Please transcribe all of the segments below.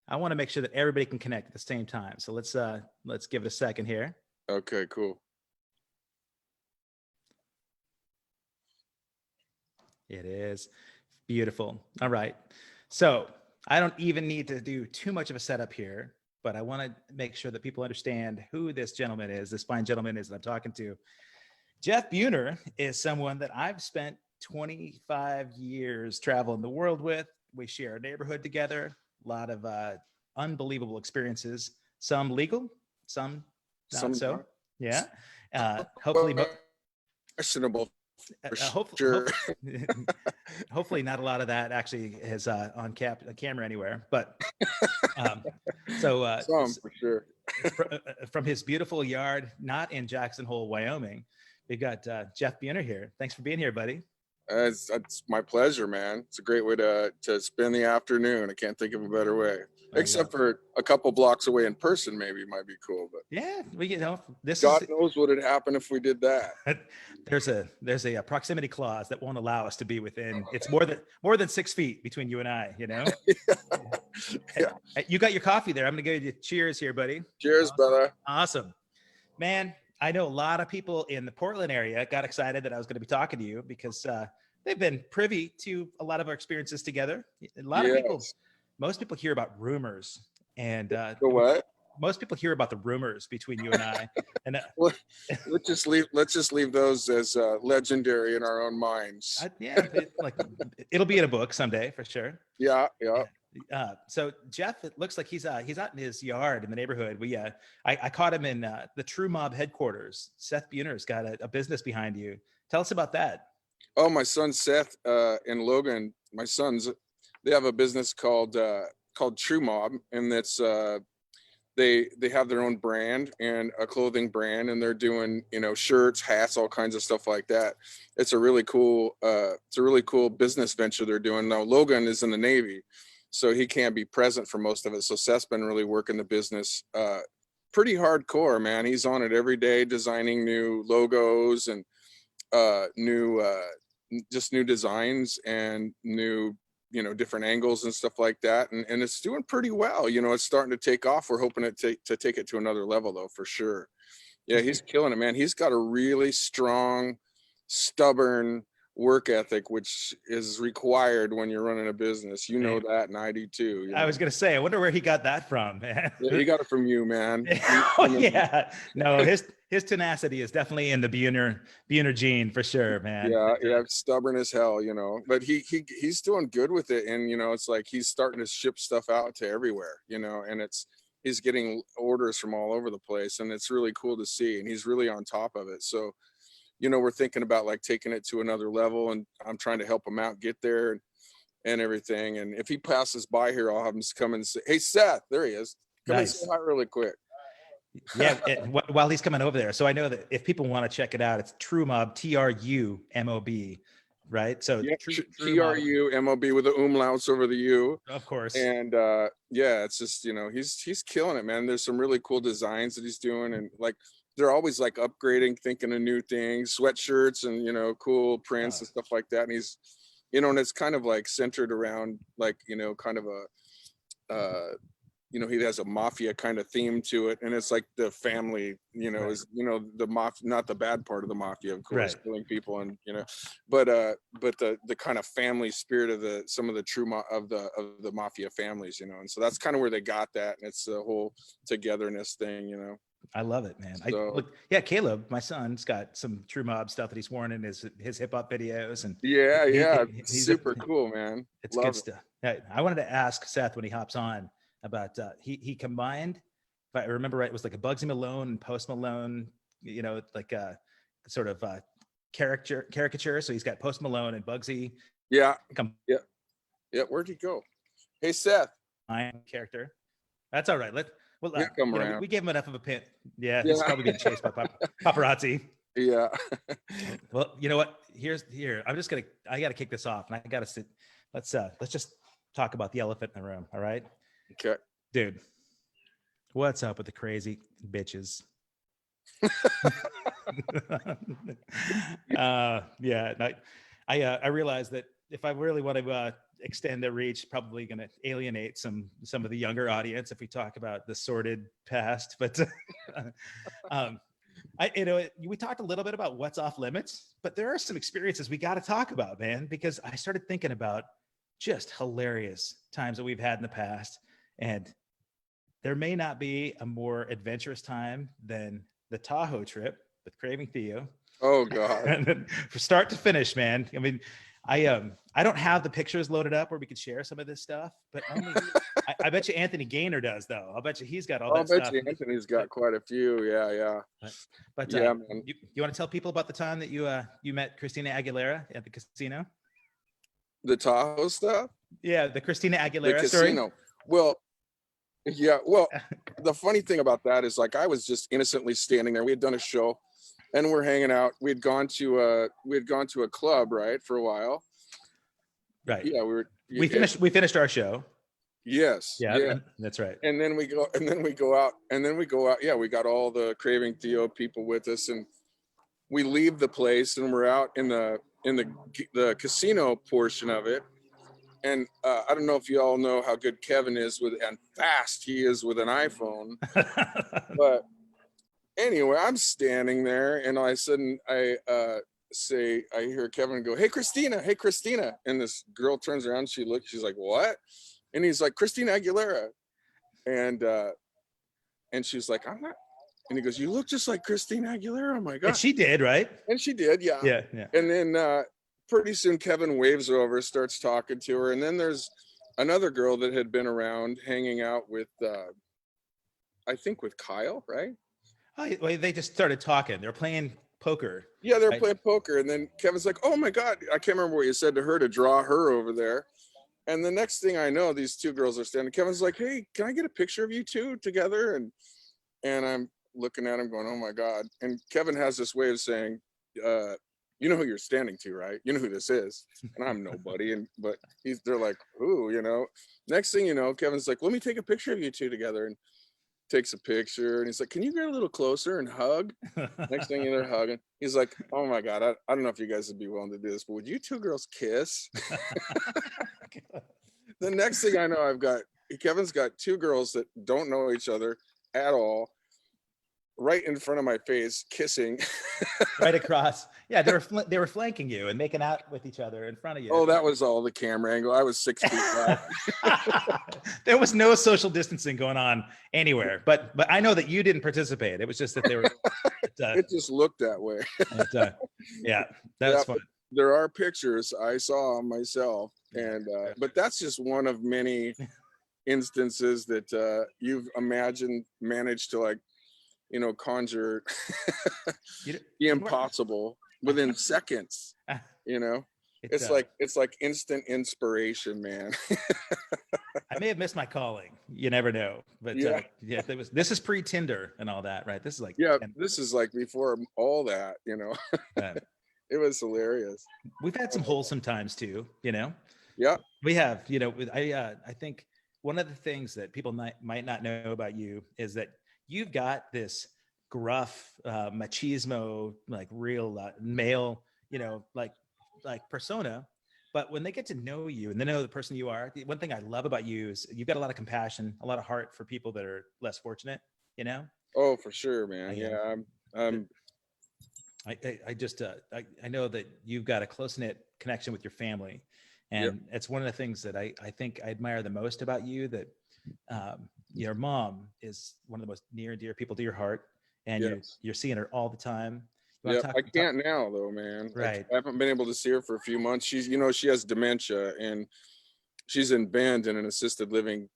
I want to make sure that everybody can connect at the same time. So let's give it a second here. Okay, cool. It is beautiful. All right. So I don't even need to do too much of a setup here, but I want to make sure that people understand who this gentleman is, this fine gentleman is that I'm talking to. Jeff BUEHNER is someone that I've spent 25 years traveling the world with. We share a neighborhood together, a lot of unbelievable experiences, some legal, some not so. Yeah. Hopefully, questionable for sure. Hopefully not a lot of that actually is on camera anywhere, but some for sure. From his beautiful yard, not in Jackson Hole, Wyoming, we've got Jeff BUEHNER here. Thanks for being here, buddy. It's my pleasure, man. It's a great way to spend the afternoon. I can't think of a better way. Except for a couple blocks away in person, maybe might be cool. But yeah, God knows what would happen if we did that. There's a proximity clause that won't allow us to be within. It's more than 6 feet between you and I. You know. Yeah. Hey, you got your coffee there. I'm gonna give you cheers here, buddy. Cheers, brother. Awesome, man. I know a lot of people in the Portland area got excited that I was going to be talking to you because they've been privy to a lot of our experiences together. A lot of people. Most people hear about rumors, and what? Most people hear about the rumors between you and I. And let's just leave those as legendary in our own minds. It'll be in a book someday for sure. Yeah. So Jeff, it looks like he's out in his yard in the neighborhood. I caught him in the True Mob headquarters. Seth BUEHNER's got a business behind you. Tell us about that. Oh, my son Seth and Logan, my sons, they have a business called True Mob, and that's they have their own brand and a clothing brand, and they're doing shirts, hats, all kinds of stuff like that. It's a really cool business venture they're doing. Now Logan is in the Navy, so he can't be present for most of it. So Seth's been really working the business pretty hardcore, man. He's on it every day, designing new logos and new designs and new different angles and stuff like that, and it's doing pretty well. It's starting to take off. We're hoping to take it to another level, though, for sure. Yeah, he's killing it, man. He's got a really strong, stubborn work ethic, which is required when you're running a business. That, and I do too. I was gonna say, I wonder where he got that from, man. Yeah, he got it from you, man. Yeah. No, his tenacity is definitely in the BUEHNER gene for sure, man. Yeah, stubborn as hell, but he's doing good with it. And it's like he's starting to ship stuff out to everywhere, and he's getting orders from all over the place, and it's really cool to see, and he's really on top of it. So we're thinking about like taking it to another level, and I'm trying to help him out get there and everything. And if he passes by here, I'll have him come and say, "Hey, Seth," there he is. Come and say hi really quick. Yeah, while he's coming over there. So I know that if people want to check it out, it's True Mob, TRUMOB, right? So yeah, TRUMOB with the umlauts over the U. Of course. And it's just, he's killing it, man. There's some really cool designs that he's doing, and like they're always like upgrading, thinking of new things, sweatshirts and cool prints and stuff like that. And he's and it's kind of like centered around like kind of a he has a mafia kind of theme to it, and it's like the family right. is the mafia, not the bad part of the mafia, of course, right. killing people, and but the kind of family spirit of some of the of the mafia families, and so that's kind of where they got that, and it's the whole togetherness thing. I love it, man. So, Caleb, my son's got some True Mob stuff that he's worn in his hip hop videos, and he's super cool, man. It's good stuff. I wanted to ask Seth when he hops on about he combined, if I remember right, it was like a Bugsy Malone and Post Malone, like a sort of caricature. So he's got Post Malone and Bugsy. Yeah. Where'd he go? Hey, Seth. My character. That's all right. We gave him enough of a pin. Yeah, he's probably being chased by paparazzi. Yeah. Well, you know what? I got to kick this off, and I got to sit. Let's just talk about the elephant in the room. All right. Okay. Dude, what's up with the crazy bitches? I realized that if I really want to extend the reach, probably going to alienate some of the younger audience if we talk about the sordid past. But we talked a little bit about what's off limits, but there are some experiences we got to talk about, man, because I started thinking about just hilarious times that we've had in the past, and there may not be a more adventurous time than the Tahoe trip with Craving Theo. Oh God. And then from start to finish, man. I mean, I don't have the pictures loaded up where we could share some of this stuff, but only I bet you Anthony Gaynor does, though. I'll bet you he's got all that stuff. I bet you Anthony's got quite a few. Yeah. But yeah, man. You want to tell people about the time that you met Christina Aguilera at the casino? The Tahoe stuff? Yeah, the Christina Aguilera the story. Casino. Well, yeah. Well, the funny thing about that is, like, I was just innocently standing there. We had done a show, and we're hanging out. We had gone to a club, right, for a while. Right. Yeah, we finished our show. Yes. Yeah, that's right. And then we go out. Yeah, we got all the Craving Theo people with us, and we leave the place, and we're out in the casino portion of it. And I don't know if you all know how good Kevin is and fast he is with an iPhone. But anyway, I'm standing there, and all of a sudden I hear Kevin go, "Hey, Christina. Hey, Christina." And this girl turns around, she's like, "What?" And he's like, "Christina Aguilera." And she's like, "I'm not." And he goes, "You look just like Christina Aguilera." Oh my God. And she did, right? And she did, yeah. Yeah. And then pretty soon Kevin waves over, starts talking to her. And then there's another girl that had been around hanging out with, I think with Kyle, right? Oh, well, they just started talking. They were playing poker. Yeah, they were playing poker. And then Kevin's like, "Oh my God," I can't remember what you said to her to draw her over there. And the next thing I know, these two girls are standing. Kevin's like, "Hey, can I get a picture of you two together?" And I'm looking at him going, "Oh my God." And Kevin has this way of saying, "You know who you're standing to, right? You know who this is." And I'm nobody. But they're like, "Who?" Next thing you know, Kevin's like, "Let me take a picture of you two together." And takes a picture, and he's like, "Can you get a little closer and hug?" Next thing you know, they're hugging. He's like, "Oh my God, I don't know if you guys would be willing to do this, but would you two girls kiss?" The next thing I know, Kevin's got two girls that don't know each other at all, right in front of my face, kissing. Right across. Yeah, they were flanking you and making out with each other in front of you. Oh, that was all the camera angle. I was 6 feet back. There was no social distancing going on anywhere, but I know that you didn't participate. It was just that they were. It just looked that way. Yeah, that's fun. There are pictures I saw myself, and but that's just one of many instances that you've managed to, like, conjure the impossible within seconds. It's like instant inspiration, man. I may have missed my calling. You never know. But this is pre-Tinder and all that, right? This is like this is like before all that. It was hilarious. We've had some wholesome times too. Yeah, we have. I think one of the things that people might not know about you is that you've got this gruff machismo, like real male, like persona. But when they get to know you and they know the person you are, one thing I love about you is you've got a lot of compassion, a lot of heart for people that are less fortunate. Oh, for sure, man. I know that you've got a close-knit connection with your family, and it's one of the things that I think I admire the most about you, that your mom is one of the most near and dear people to your heart, and you're seeing her all the time. I can't now though, man. Right. I haven't been able to see her for a few months. She's, she has dementia, and she's in Bend in an assisted living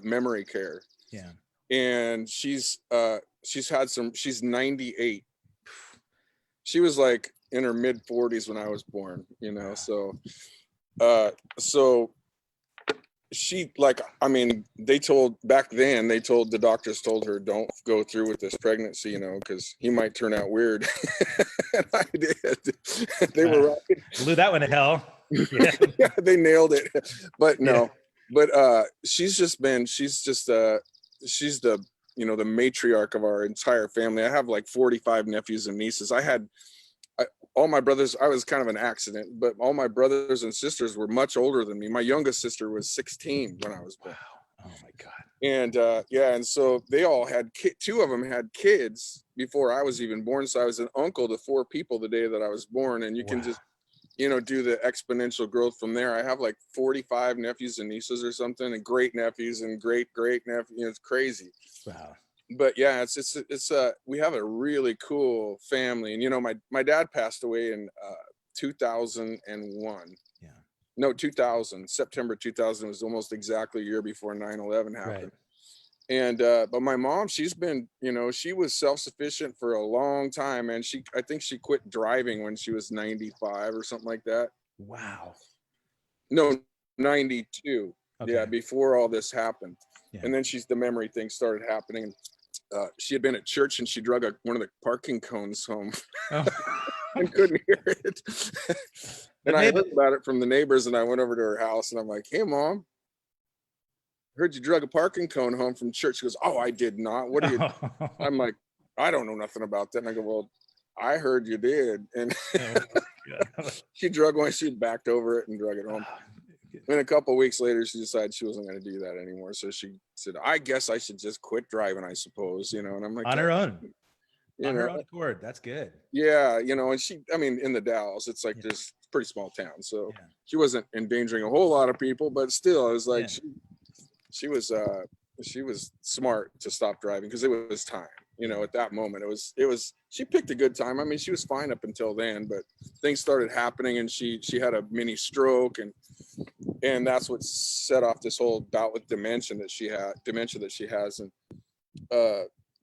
memory care. Yeah. And she's 98. She was like in her mid 40s when I was born, so she, like, I mean, the doctors told her, "Don't go through with this pregnancy, because he might turn out weird." And I did. They were right. Blew that one to hell. Yeah. Yeah, they nailed it. But no, but she's the the matriarch of our entire family. I have like 45 nephews and nieces. all my brothers, I was kind of an accident, but all my brothers and sisters were much older than me. My youngest sister was 16 when I was born. Wow. Oh my God. And yeah, and so they all had two of them had kids before I was even born. So I was an uncle to 4 people the day that I was born. And you can just, you know, do the exponential growth from there. I have like 45 nephews and nieces or something, and great nephews and great nephews. You know, it's crazy. Wow. But yeah, it's we have a really cool family. And you know, my dad passed away in 2001. Yeah. No, 2000. September 2000 was almost exactly a year before 9/11 happened. Right. And but my mom, she's been, you know, she was self-sufficient for a long time, and I think she quit driving when she was 95 or something like that. Wow. No, 92. Okay. Yeah, before all this happened. Yeah. And then the memory thing started happening. She had been at church and she drug one of the parking cones home. Oh. And couldn't hear it. And I maybe- heard about it from the neighbors, and I went over to her house and I'm like, "Hey, Mom, heard you drug a parking cone home from church." She goes, "Oh, I did not. What are you?" I'm like, "I don't know nothing about that." And I go, "Well, I heard you did." And she drug one. She backed over it and drug it home. And a couple of weeks later, she decided she wasn't going to do that anymore. So she said, "I guess I should just quit driving, I suppose." You know, and I'm like, on her own. You On know, her own accord. That's good. yeah, you know, and I mean, in the Dalles, it's like this pretty small town, so she wasn't endangering a whole lot of people, but still, it was like she was smart to stop driving because it was time. You know, at that moment, it was. She picked a good time. I mean, she was fine up until then, but things started happening, and she had a mini stroke, and that's what set off this whole bout with dementia that she has, and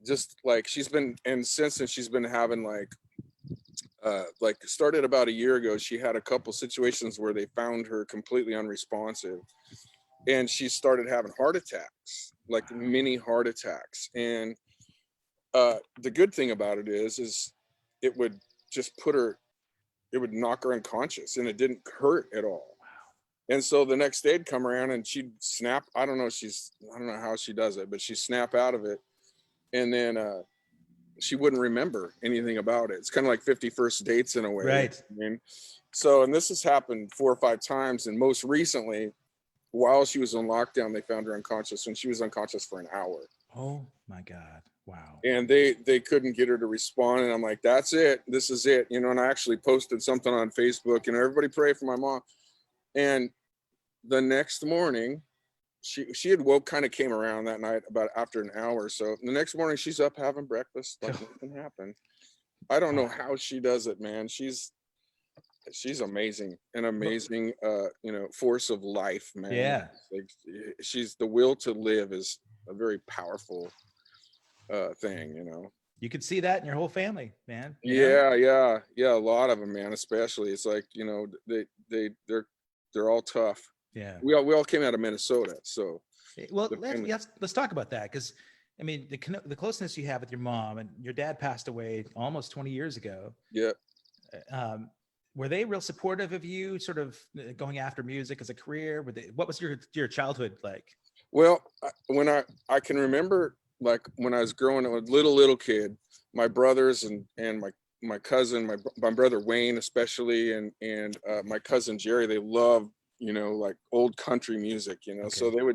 just like she's been, and since then she's been having like started about a year ago. She had a couple situations where they found her completely unresponsive, and she started having heart attacks, like mini heart attacks. And the good thing about it is it would just it would knock her unconscious, and it didn't hurt at all. And so the next day it'd come around and she'd snap. I don't know how she does it, but she'd snap out of it. And then she wouldn't remember anything about it. It's kind of like 51st dates in a way. Right. I mean, so, and this has happened 4 or 5 times. And most recently, while she was on lockdown, they found her unconscious, and she was unconscious for an hour. Oh my God. Wow. And they couldn't get her to respond. And I'm like, that's it. This is it. You know, and I actually posted something on Facebook, you know, everybody pray for my mom. And the next morning, she had kind of came around that night about after an hour or so. The next morning she's up having breakfast like nothing happened. I don't know how she does it, man. She's amazing, an amazing you know, force of life, man. Yeah. Like she's, the will to live is a very powerful thing, you know. You could see that in your whole family, man. Yeah, a lot of them, man. Especially, it's like, you know, they're all tough. Yeah. We all came out of Minnesota, so. Well, let's talk about that, because I mean, the closeness you have with your mom, and your dad passed away almost 20 years ago. Yeah. Were they real supportive of you, sort of going after music as a career? What was your childhood like? Well, when I can remember, like when I was growing up, a little kid, my brothers and my cousin, my brother Wayne especially, and my cousin Jerry, they loved, you know, like old country music, you know. Okay. So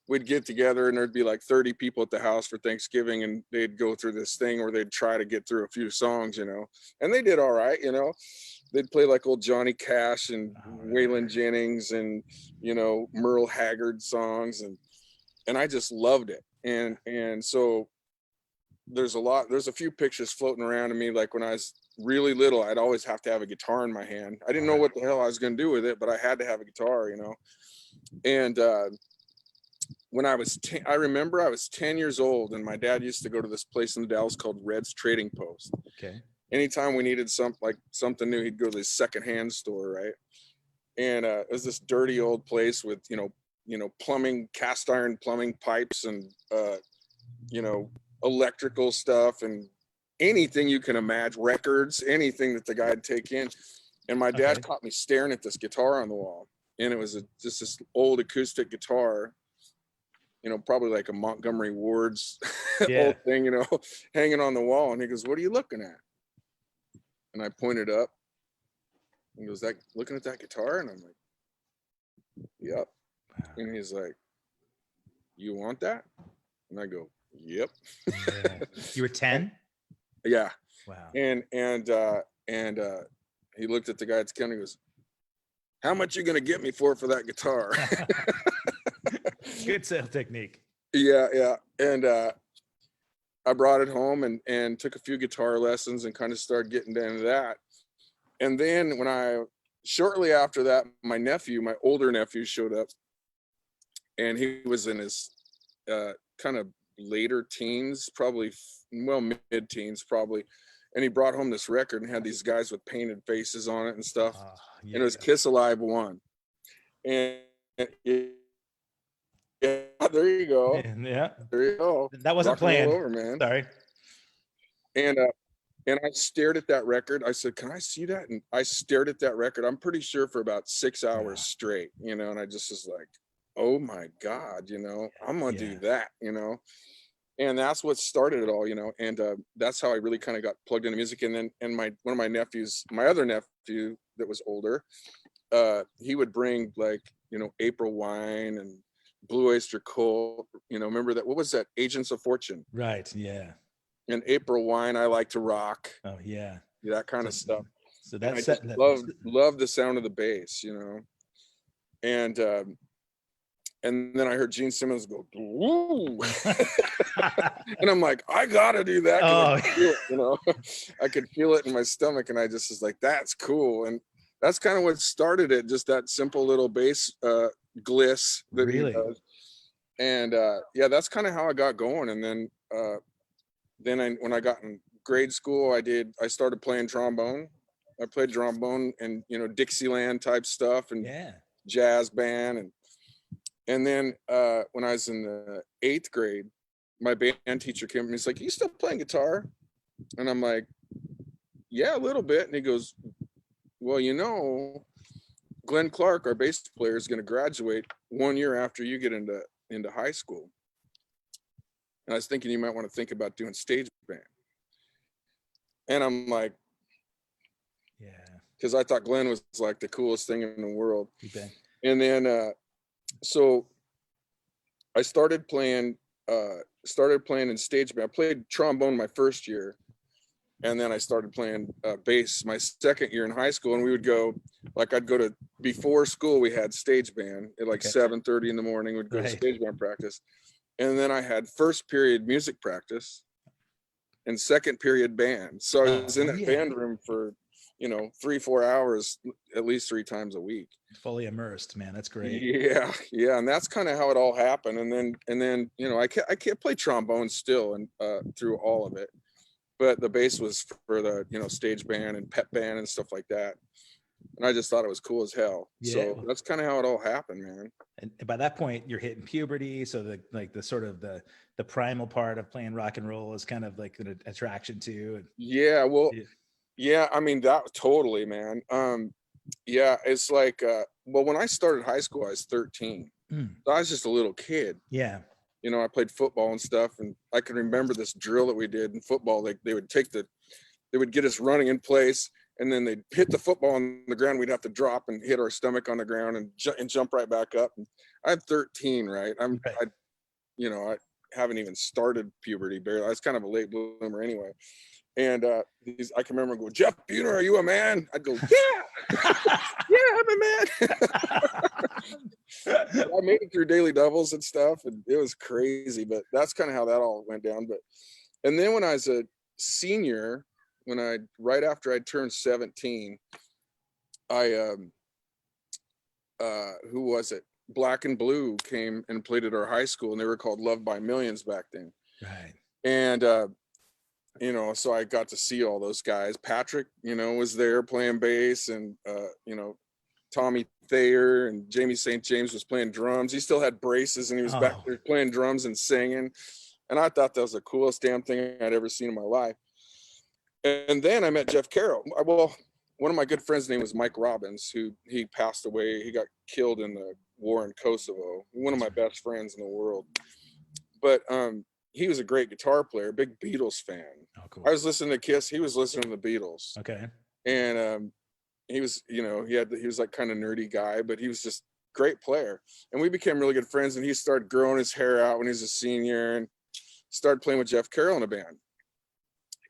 we'd get together, and there'd be like 30 people at the house for Thanksgiving, and they'd go through this thing where they'd try to get through a few songs, you know, and they did all right, you know. They'd play like old Johnny Cash and Waylon Jennings and, you know, Merle Haggard songs, and I just loved it. And so there's a few pictures floating around of me, like when I was really little, I'd always have to have a guitar in my hand. I didn't know what the hell I was going to do with it, but I had to have a guitar, you know. And when I remember I was 10 years old, and my dad used to go to this place in the Dalles called Red's Trading Post. Okay. Anytime we needed something new, he'd go to this secondhand store, right? And it was this dirty old place with, you know, plumbing, cast iron plumbing pipes, and you know, electrical stuff, and anything you can imagine, records, anything that the guy'd take in. And my dad caught me staring at this guitar on the wall, and it was just this old acoustic guitar, you know, probably like a Montgomery Ward's old thing, you know, hanging on the wall. And he goes, "What are you looking at?" And I pointed up, He goes, that looking at that guitar? And I'm like, yep. Wow. And he's like, you want that? And I go, yep. Yeah. You were 10? Yeah. Wow. And he looked at the guy at the counter and goes, how much you gonna get me for that guitar? Good sales technique. Yeah. And I brought it home and took a few guitar lessons and kind of started getting into that. And then shortly after that, my older nephew showed up, and he was in his kind of later teens, probably, well, mid-teens probably. And he brought home this record and had these guys with painted faces on it and stuff. Yeah. And it was Kiss Alive 1. And yeah, there you go. Yeah. There you go. That wasn't planned. Over, man. Sorry. And I stared at that record. I said, can I see that? And I stared at that record, I'm pretty sure for about 6 hours straight, and I just was like, oh my God, I'm going to do that, and that's what started it all, and that's how I really kind of got plugged into music. And then, one of my nephews, my other nephew that was older, he would bring like, April Wine and Blue Oyster Cult, remember that, what was that? Agents of Fortune. Right. Yeah. And April Wine, I Like to Rock. Oh yeah. That kind of stuff. So that's love the sound of the bass, and then I heard Gene Simmons go, woo. And I'm like, I gotta do that. I could feel it, I could feel it in my stomach, and I just was like, that's cool. And that's kind of what started it, just that simple little bass gliss that he does. And that's kind of how I got going. And then when I got in grade school, I started playing trombone. I played trombone and Dixieland type stuff and jazz band, and then when I was in the 8th grade, my band teacher came and he's like, "Are you still playing guitar?" And I'm like, "Yeah, a little bit." And he goes, "Well, Glenn Clark, our bass player, is going to graduate 1 year after you get into high school. And I was thinking you might want to think about doing stage band." And I'm like, yeah, because I thought Glenn was like the coolest thing in the world. Okay. And then so I started playing in stage band. I played trombone my first year, and then I started playing bass my second year in high school. And we would go, like, I'd go to, before school we had stage band at like 7:30 in the morning. We'd go to stage band practice, and then I had first period music practice and second period band. So I was in that band room for 3-4 hours at least 3 times a week, fully immersed. Man, that's great. Yeah. And that's kind of how it all happened. And then I can't play trombone still, and through all of it, but the bass was for the stage band and pep band and stuff like that, and I just thought it was cool as hell. So that's kind of how it all happened, man. And by that point you're hitting puberty, so the sort of the primal part of playing rock and roll is kind of like an attraction to. Yeah, I mean, that totally, man. It's like, when I started high school, I was 13. So I was just a little kid. Yeah. I played football and stuff, and I can remember this drill that we did in football. They would get us running in place, and then they'd hit the football on the ground. We'd have to drop and hit our stomach on the ground and jump right back up. And I'm 13, right? I haven't even started puberty barely. I was kind of a late bloomer anyway. And I can remember going, "Jeff BUEHNER, are you a man?" I'd go, "Yeah, yeah, I'm a man." I made it through daily doubles and stuff, and it was crazy. But that's kind of how that all went down. And then when I was a senior, right after I turned 17, who was it? Black and Blue came and played at our high school, and they were called Loved by Millions back then. Right. And so I got to see all those guys. Patrick, was there playing bass, and Tommy Thayer and Jamie St. James was playing drums. He still had braces, and he was back there playing drums and singing. And I thought that was the coolest damn thing I'd ever seen in my life. And then I met Jeff Carroll. Well, one of my good friends' name was Mike Robbins, he passed away. He got killed in the war in Kosovo. One of my best friends in the world. But he was a great guitar player, big Beatles fan. Oh, cool. I was listening to Kiss. He was listening to the Beatles. Okay. And he was, he was like kind of nerdy guy, but he was just great player. And we became really good friends, and he started growing his hair out when he was a senior and started playing with Jeff Carroll in a band.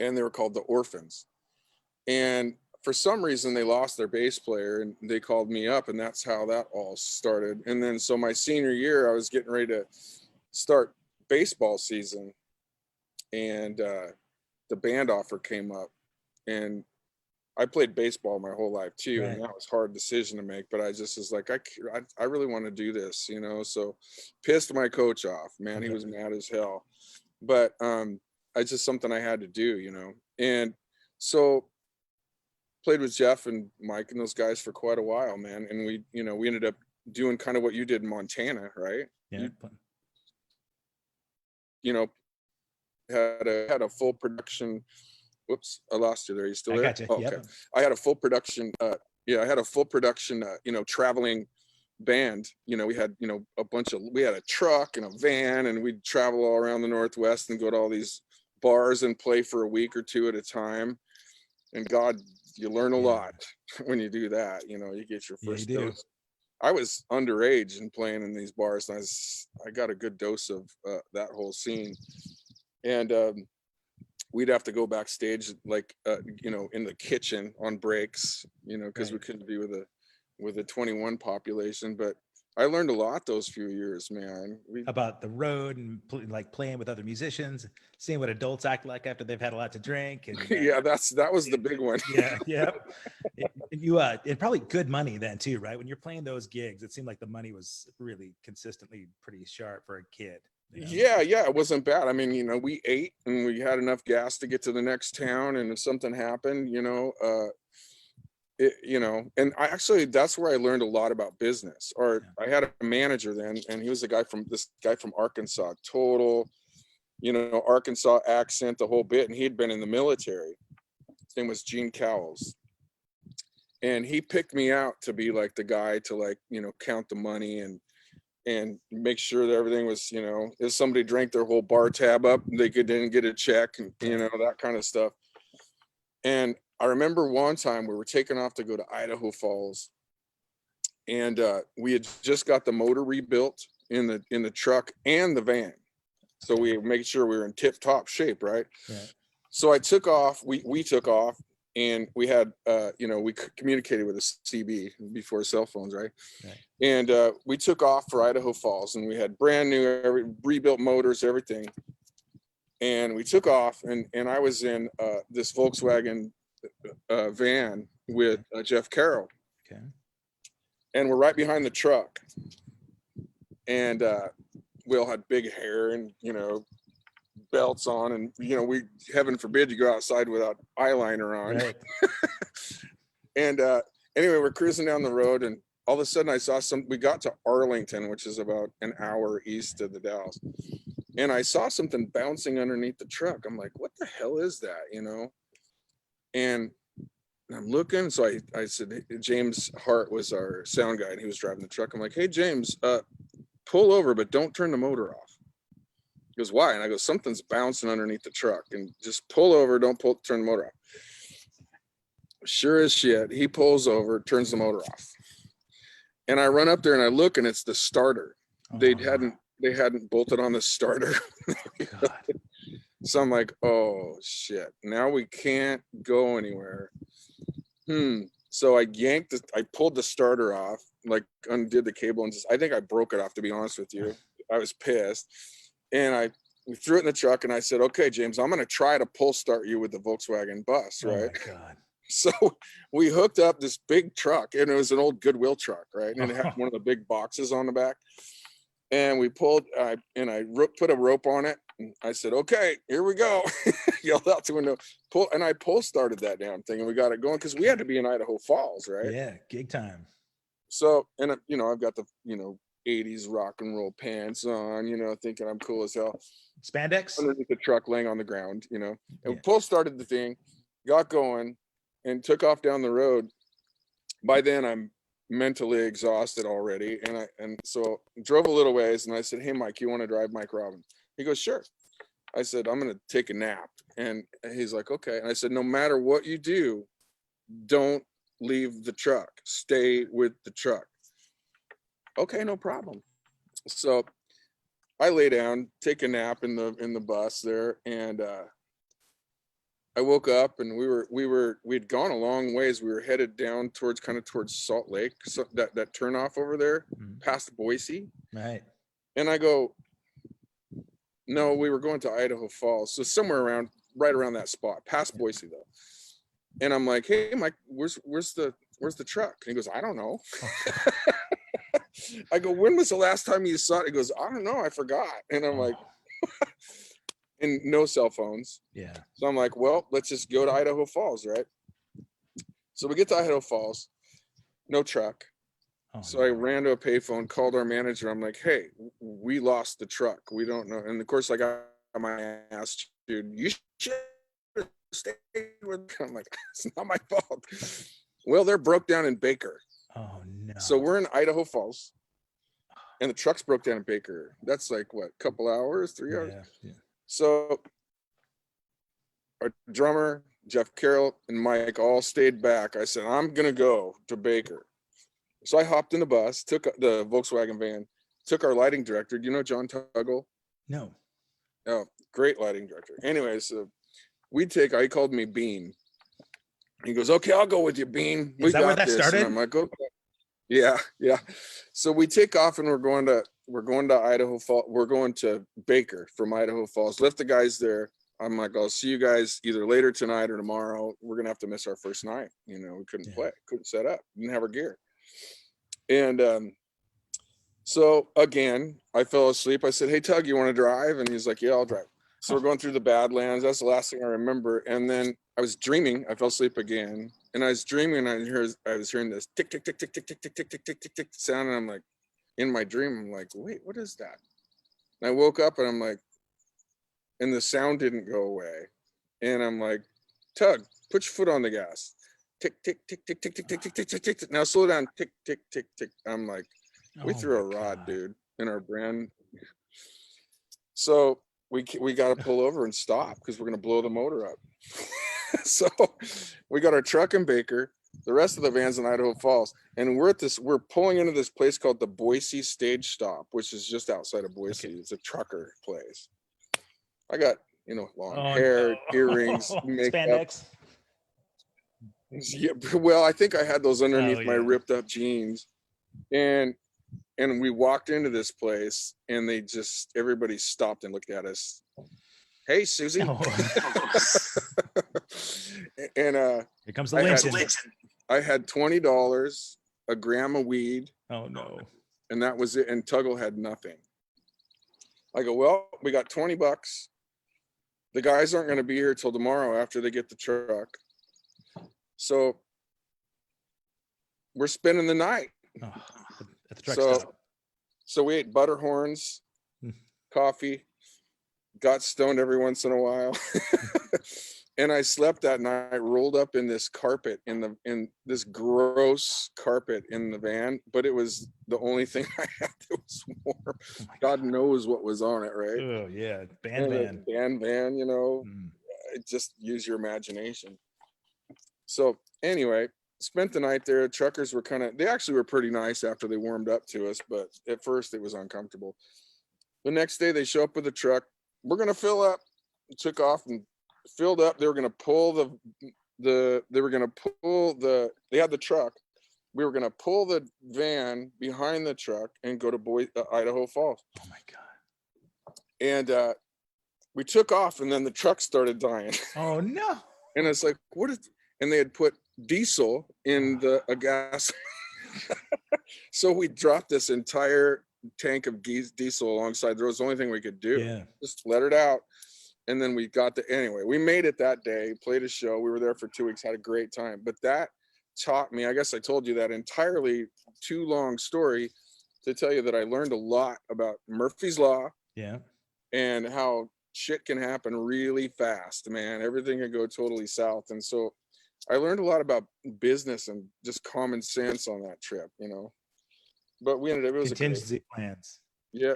And they were called the Orphans. And for some reason they lost their bass player, and they called me up, and that's how that all started. And then so my senior year, I was getting ready to start baseball season, and the band offer came up, and I played baseball my whole life too, Right. and that was a hard decision to make, but I just was like, I really want to do this, so pissed my coach off, man. He was mad as hell, but it's just something I had to do, and so played with Jeff and Mike and those guys for quite a while, man. And we ended up doing kind of what you did in Montana, right? Yeah. Had a full production. Whoops, I lost you there. You still there? I got you. Oh, Yep. okay. I had a full production. I had a full production. Traveling band. We had we had a truck and a van, and we'd travel all around the Northwest and go to all these bars and play for a week or two at a time. And God, you learn a lot when you do that. You get your first dose. I was underage and playing in these bars, and I got a good dose of that whole scene. And we'd have to go backstage, like in the kitchen on breaks, because we couldn't be with a 21 population. But I learned a lot those few years, man. About the road and like playing with other musicians, seeing what adults act like after they've had a lot to drink. And yeah, that was the big one. Yeah. And probably good money then too, right? When you're playing those gigs, it seemed like the money was really consistently pretty sharp for a kid. Yeah, it wasn't bad. I mean, we ate and we had enough gas to get to the next town, and if something happened, and that's where I learned a lot about business. I had a manager then, and he was this guy from Arkansas, total, Arkansas accent, the whole bit. And he'd been in the military. His name was Gene Cowles. And he picked me out to be like the guy to count the money and make sure that everything was, if somebody drank their whole bar tab up, they didn't get a check, and, that kind of stuff. And I remember one time we were taking off to go to Idaho Falls, and we had just got the motor rebuilt in the truck and the van. So we made sure we were in tip top shape. Right. So I took off, we took off, and we had, we communicated with a CB before cell phones. Right. And we took off for Idaho Falls, and we had brand new, rebuilt motors, everything. And we took off, and I was in this Volkswagen van with Jeff Carroll. Okay. And we're right behind the truck. And we all had big hair and, belts on, and, we, heaven forbid you go outside without eyeliner on. Right. And anyway, we're cruising down the road, and all of a sudden I saw we got to Arlington, which is about an hour east of the Dalles. And I saw something bouncing underneath the truck. I'm like, what the hell is that? And I'm looking. So I said, James Hart was our sound guy, and he was driving the truck. I'm like, hey, James, pull over, but don't turn the motor off. He goes, why? And I go, something's bouncing underneath the truck, and just pull over, don't turn the motor off. Sure as shit, he pulls over, turns the motor off. And I run up there and I look, and it's the starter. They hadn't bolted on the starter. So I'm like, oh shit, now we can't go anywhere. So I pulled the starter off, like undid the cable, and I think I broke it off, to be honest with you. I was pissed. And we threw it in the truck, and I said, okay, James, I'm going to try to pull start you with the Volkswagen bus, right? Oh my God. So we hooked up this big truck, and it was an old Goodwill truck, right? And it had one of the big boxes on the back. And we pulled, and I put a rope on it. And I said, okay, here we go. Yelled out the window, and I pull started that damn thing, and we got it going, because we had to be in Idaho Falls, right? Yeah, gig time. So, and I've got the, 80s rock and roll pants on, thinking I'm cool as hell. Spandex? Underneath the truck, laying on the ground, and we pull started the thing, got going, and took off down the road. By then I'm mentally exhausted already. And so drove a little ways, and I said, hey, Mike, you want to drive? Mike Robin? He goes, sure. I said, I'm going to take a nap. And he's like, okay. And I said, no matter what you do, don't leave the truck. Stay with the truck. Okay, no problem. So I lay down, take a nap in the bus there, and I woke up and we'd gone a long ways. We were headed down towards Salt Lake, so that turnoff over there, past Boise. Right. And I go, no, we were going to Idaho Falls, so somewhere right around that spot, past Boise though. And I'm like, hey, Mike, where's the truck? And he goes, I don't know. I go, when was the last time you saw it? He goes, I don't know, I forgot. And I'm like, and no cell phones. Yeah. So I'm like, well, let's just go to Idaho Falls, right? So we get to Idaho Falls, no truck. So I ran to a payphone, called our manager. I'm like, hey, we lost the truck. We don't know. And of course, I got my ass, dude. You should have stayed with. I'm like, it's not my fault. Well, they're broke down in Baker. Oh no. So we're in Idaho Falls, and the truck's broke down in Baker. That's like what, couple hours, 3 hours. Yeah. So our drummer, Jeff Carroll, and Mike all stayed back. I said, I'm gonna go to Baker. So I hopped in the bus, took the Volkswagen van, took our lighting director. Do you know John Tuggle? No. Oh, great lighting director. Anyways, he called me Bean. He goes, okay, I'll go with you, Bean. Is that where that started? And I'm like, okay. Yeah. So we take off and we're going to Idaho Falls. We're going to Baker from Idaho Falls. Left the guys there. I'm like, I'll see you guys either later tonight or tomorrow. We're gonna have to miss our first night. You know, we couldn't play, couldn't set up, didn't have our gear. And so again, I fell asleep. I said, hey, Tug, you want to drive? And he's like, yeah, I'll drive. So we're going through the Badlands. That's the last thing I remember. And then I was dreaming. I fell asleep again. And I was dreaming, and I was hearing this tick, tick, tick, tick, tick, tick, tick, tick, tick, tick, tick, tick sound. And I'm like, in my dream, I'm like, wait, what is that? And I woke up and I'm like, and the sound didn't go away. And I'm like, Tug, put your foot on the gas. Tick, tick, tick, tick, tick, tick, tick, tick, tick, tick, tick. Now slow down. Tick, tick, tick, tick. I'm like, we threw a rod, dude, in our brand. So we got to pull over and stop because we're going to blow the motor up. So we got our truck in Baker, the rest of the van's in Idaho Falls. And we're pulling into this place called the Boise Stage Stop, which is just outside of Boise. Okay. It's a trucker place. I got, long hair, earrings, makeup. Spandex. Yeah, well, I think I had those underneath my ripped up jeans, and we walked into this place, and everybody stopped and looked at us. Hey, Susie. Oh. And here comes the lynching. I had $20, a gram of weed. Oh no. And that was it. And Tuggle had nothing. I go, well, we got $20. The guys aren't going to be here till tomorrow after they get the truck. So we're spending the night at the truck stop. So we ate butter horns, coffee, got stoned every once in a while. And I slept that night, rolled up in this carpet, in this gross carpet in the van, but it was the only thing I had that was warm. God knows what was on it, right? Oh yeah, band van, just use your imagination. So anyway, spent the night there. Truckers were they actually were pretty nice after they warmed up to us, but at first it was uncomfortable. The next day they show up with a truck. We're going to fill up. Took off and filled up. They were going to pull they had the truck. We were going to pull the van behind the truck and go to Idaho Falls. Oh my God. And we took off, and then the truck started dying. Oh no. And it's like, and they had put diesel in a gas. So we dropped this entire tank of diesel alongside. There was the only thing we could do. Yeah. Just let it out. And then we anyway, we made it that day, played a show. We were there for 2 weeks, had a great time. But that taught me, I guess I told you that entirely too long story to tell you that I learned a lot about Murphy's Law. Yeah. And how shit can happen really fast, man. Everything can go totally south. And so I learned a lot about business and just common sense on that trip, But we ended up, it was contingency plans. Yeah,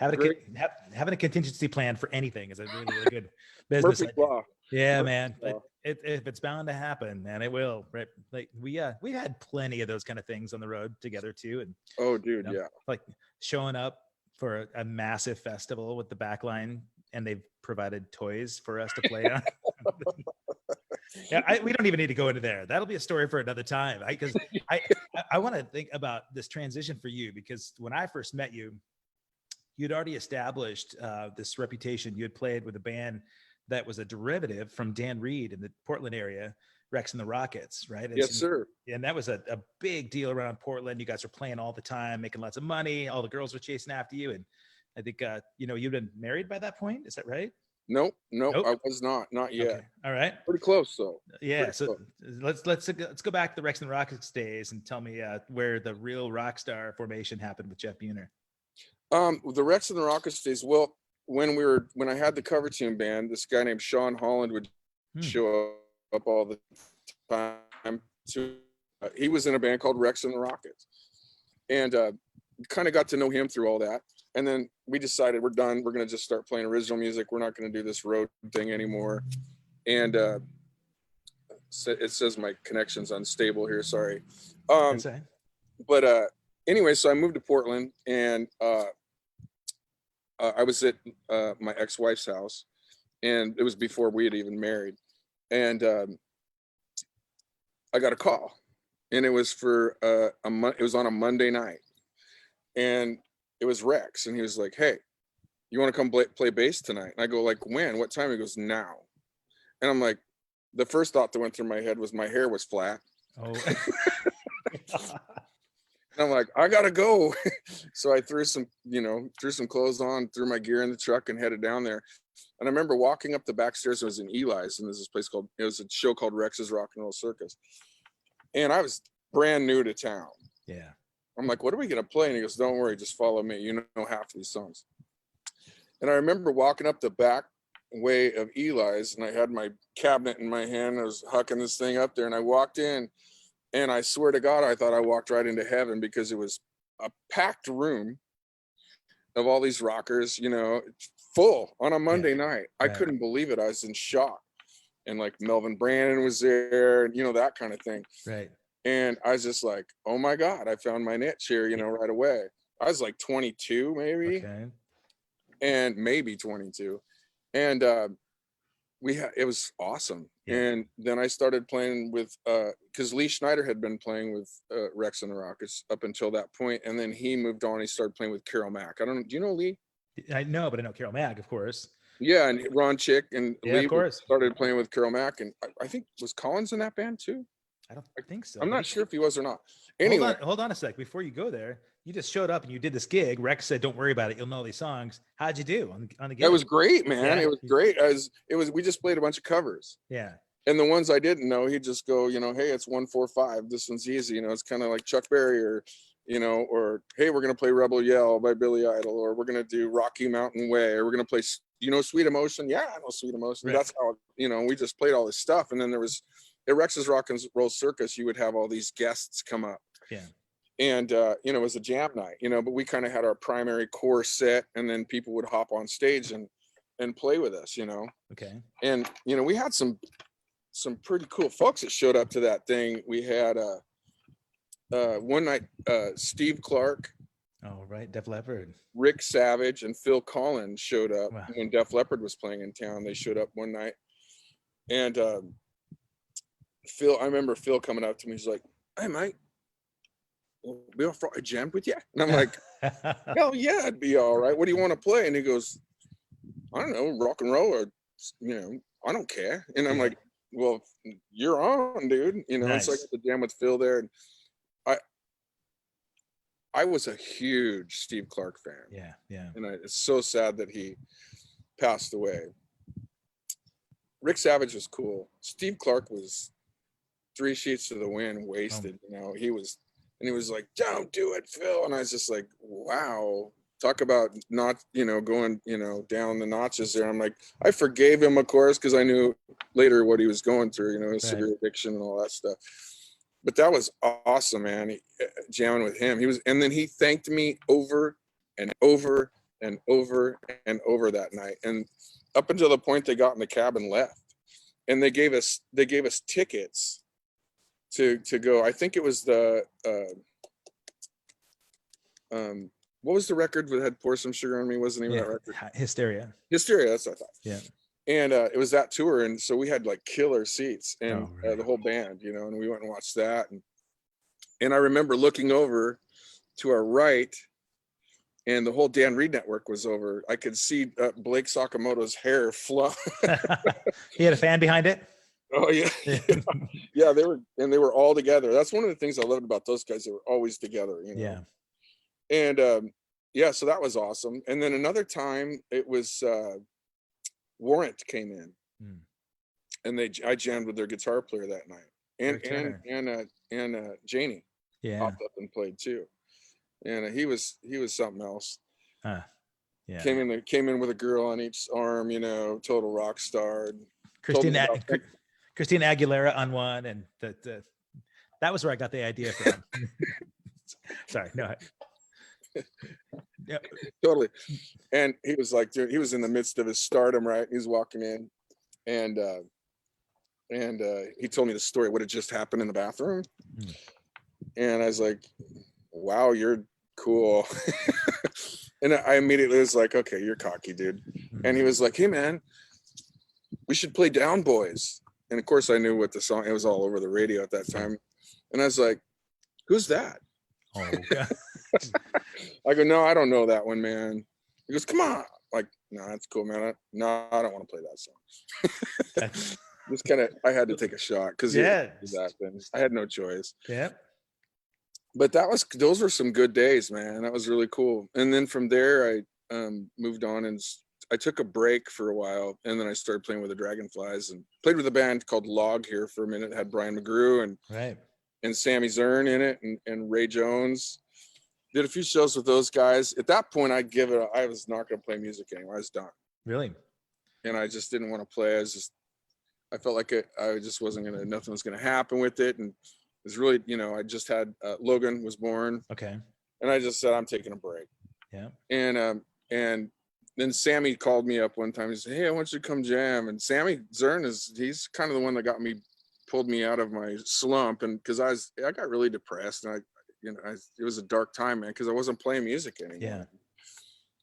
having a contingency plan for anything is a really, really good business Murphy's idea. Law. Yeah, Murphy's man. Law. If it's bound to happen, and it will, right? Like we had plenty of those kind of things on the road together too, and Oh, dude, yeah. like showing up for a massive festival with the backline, and they've provided toys for us to play on. Yeah, we don't even need to go into there. That'll be a story for another time. Because I want to think about this transition for you, because when I first met you, you'd already established this reputation. You had played with a band that was a derivative from Dan Reed in the Portland area, Rex and the Rockets, right? Yes, sir. And that was a big deal around Portland. You guys were playing all the time, making lots of money. All the girls were chasing after you. And I think, you'd been married by that point. Is that right? Nope. I was not yet. Okay. All right. Pretty close though. Yeah. So let's go back to the Rex and the Rockets days and tell me where the real rock star formation happened with Jeff Buehner. The Rex and the Rockets days. Well, when I had the cover tune band, this guy named Sean Holland would show up all the time. He was in a band called Rex and the Rockets, and kind of got to know him through all that. And then we decided we're done. We're going to just start playing original music. We're not going to do this road thing anymore. And it says my connection's unstable here. Sorry. But anyway, so I moved to Portland, and I was at my ex-wife's house, and it was before we had even married. And I got a call, and it was for it was on a Monday night, and it was Rex, and he was like, "Hey, you want to come play bass tonight?" And I go, "Like when? What time?" He goes, "Now." And I'm like, the first thought that went through my head was my hair was flat. Oh. And I'm like, I gotta go. So I threw some clothes on, threw my gear in the truck, and headed down there. And I remember walking up the back stairs. It was in Eli's, and there's this place it was a show called Rex's Rock and Roll Circus. And I was brand new to town. Yeah. I'm like, what are we going to play? And he goes, don't worry, just follow me. You know half of these songs. And I remember walking up the back way of Eli's, and I had my cabinet in my hand. I was hucking this thing up there, and I walked in, and I swear to God, I thought I walked right into heaven, because it was a packed room of all these rockers, full on a Monday night. I couldn't believe it. I was in shock. And like Melvin Brandon was there, and that kind of thing. Right. And I was just like, oh my God, I found my niche here, right away. I was like 22, maybe. Okay. And maybe 22. And it was awesome. Yeah. And then I started playing with, because Lee Schneider had been playing with Rex and the Rockets up until that point. And then he moved on. He started playing with Carol Mack. I don't know. Do you know Lee? I know, but I know Carol Mack, of course. Yeah. And Ron Chick and Lee of course. started playing with Carol Mack. And I think, was Collins in that band too? I don't think so. I'm not sure if he was or not. Anyway. Hold on a sec. Before you go there, you just showed up and you did this gig. Rex said, don't worry about it. You'll know these songs. How'd you do on the gig? That was great, man. Yeah. It was great. We just played a bunch of covers. Yeah. And the ones I didn't know, he'd just go, hey, it's 1-4-5. This one's easy. It's kind of like Chuck Berry, or, or, hey, we're going to play Rebel Yell by Billy Idol, or we're going to do Rocky Mountain Way, or we're going to play, Sweet Emotion. Yeah, I know Sweet Emotion. Right. That's how, we just played all this stuff. And then there was, at Rex's Rock and Roll Circus, you would have all these guests come up. Yeah. And, it was a jam night, but we kind of had our primary core set, and then people would hop on stage and play with us, Okay. And, we had some pretty cool folks that showed up to that thing. We had, one night, Steve Clark. Oh, right. Def Leppard. Rick Savage and Phil Collins showed up. Wow. When Def Leppard was playing in town. They showed up one night. And, I remember Phil coming up to me. He's like, hey, mate, be all right, jam with you? And I'm like, hell yeah, it'd be all right. What do you want to play? And he goes, I don't know, rock and roll, or, I don't care. And I'm like, well, you're on, dude. Nice. So I got to jam with Phil there. And I was a huge Steve Clark fan. Yeah, yeah. And it's so sad that he passed away. Rick Savage was cool. Steve Clark was 3 sheets to the wind, wasted. He was like, don't do it, Phil. And I was just like, wow. Talk about not, going, down the notches there. I'm like, I forgave him, of course, because I knew later what he was going through, his severe addiction and all that stuff. But that was awesome, man. Jamming with him. And then he thanked me over and over and over that night. And up until the point they got in the cab and left. And they gave us tickets to go. I think it was the what was the record that had Pour Some Sugar on Me? Wasn't even that record? Hysteria, that's what I thought. Yeah. And it was that tour, and so we had like killer seats, and really? the whole band, you know, and we went and watched that. And I remember looking over to our right, and the whole Dan Reed Network was over. I could see Blake Sakamoto's hair flow. He had a fan behind it. Oh yeah. Yeah, they were all together. That's one of the things I loved about those guys. They were always together, you know. Yeah. And yeah, so that was awesome. And then another time it was Warrant came in, and I jammed with their guitar player that night, and Janie popped up and played too, and he was something else. Yeah. Came in with a girl on each arm, you know, total rock star. Christina Aguilera on one, and that was where I got the idea from. Sorry, no. Yeah, totally. And he was like, dude, he was in the midst of his stardom, right? He's walking in, and he told me the story, what had just happened in the bathroom. And I was like, wow, you're cool. And I immediately was like, okay, you're cocky, dude. And he was like, hey man, we should play Down Boys. And of course I knew what the song, it was all over the radio at that time. And I was like, who's that? Oh God. I go, no, I don't know that one, man. He goes, come on. Like, no, that's cool, man. I don't want to play that song. Just kind of, I had to take a shot because I had no choice. Yeah. But those were some good days, man. That was really cool. And then from there, I moved on, and I took a break for a while, and then I started playing with the Dragonflies and played with a band called Log here for a minute. It had Brian McGrew and Sammy Zern in it, and Ray Jones. Did a few shows with those guys. At that point, I was not going to play music anymore. I was done. Really? And I just didn't want to play. I felt like I just wasn't going to, nothing was going to happen with it. And it was really, you know, I just had, Logan was born. Okay. And I just said, I'm taking a break. Yeah. And then Sammy called me up one time. He said, hey, I want you to come jam. And Sammy Zern he's kind of the one that pulled me out of my slump. And cause I got really depressed, and it was a dark time, man, because I wasn't playing music anymore. Yeah.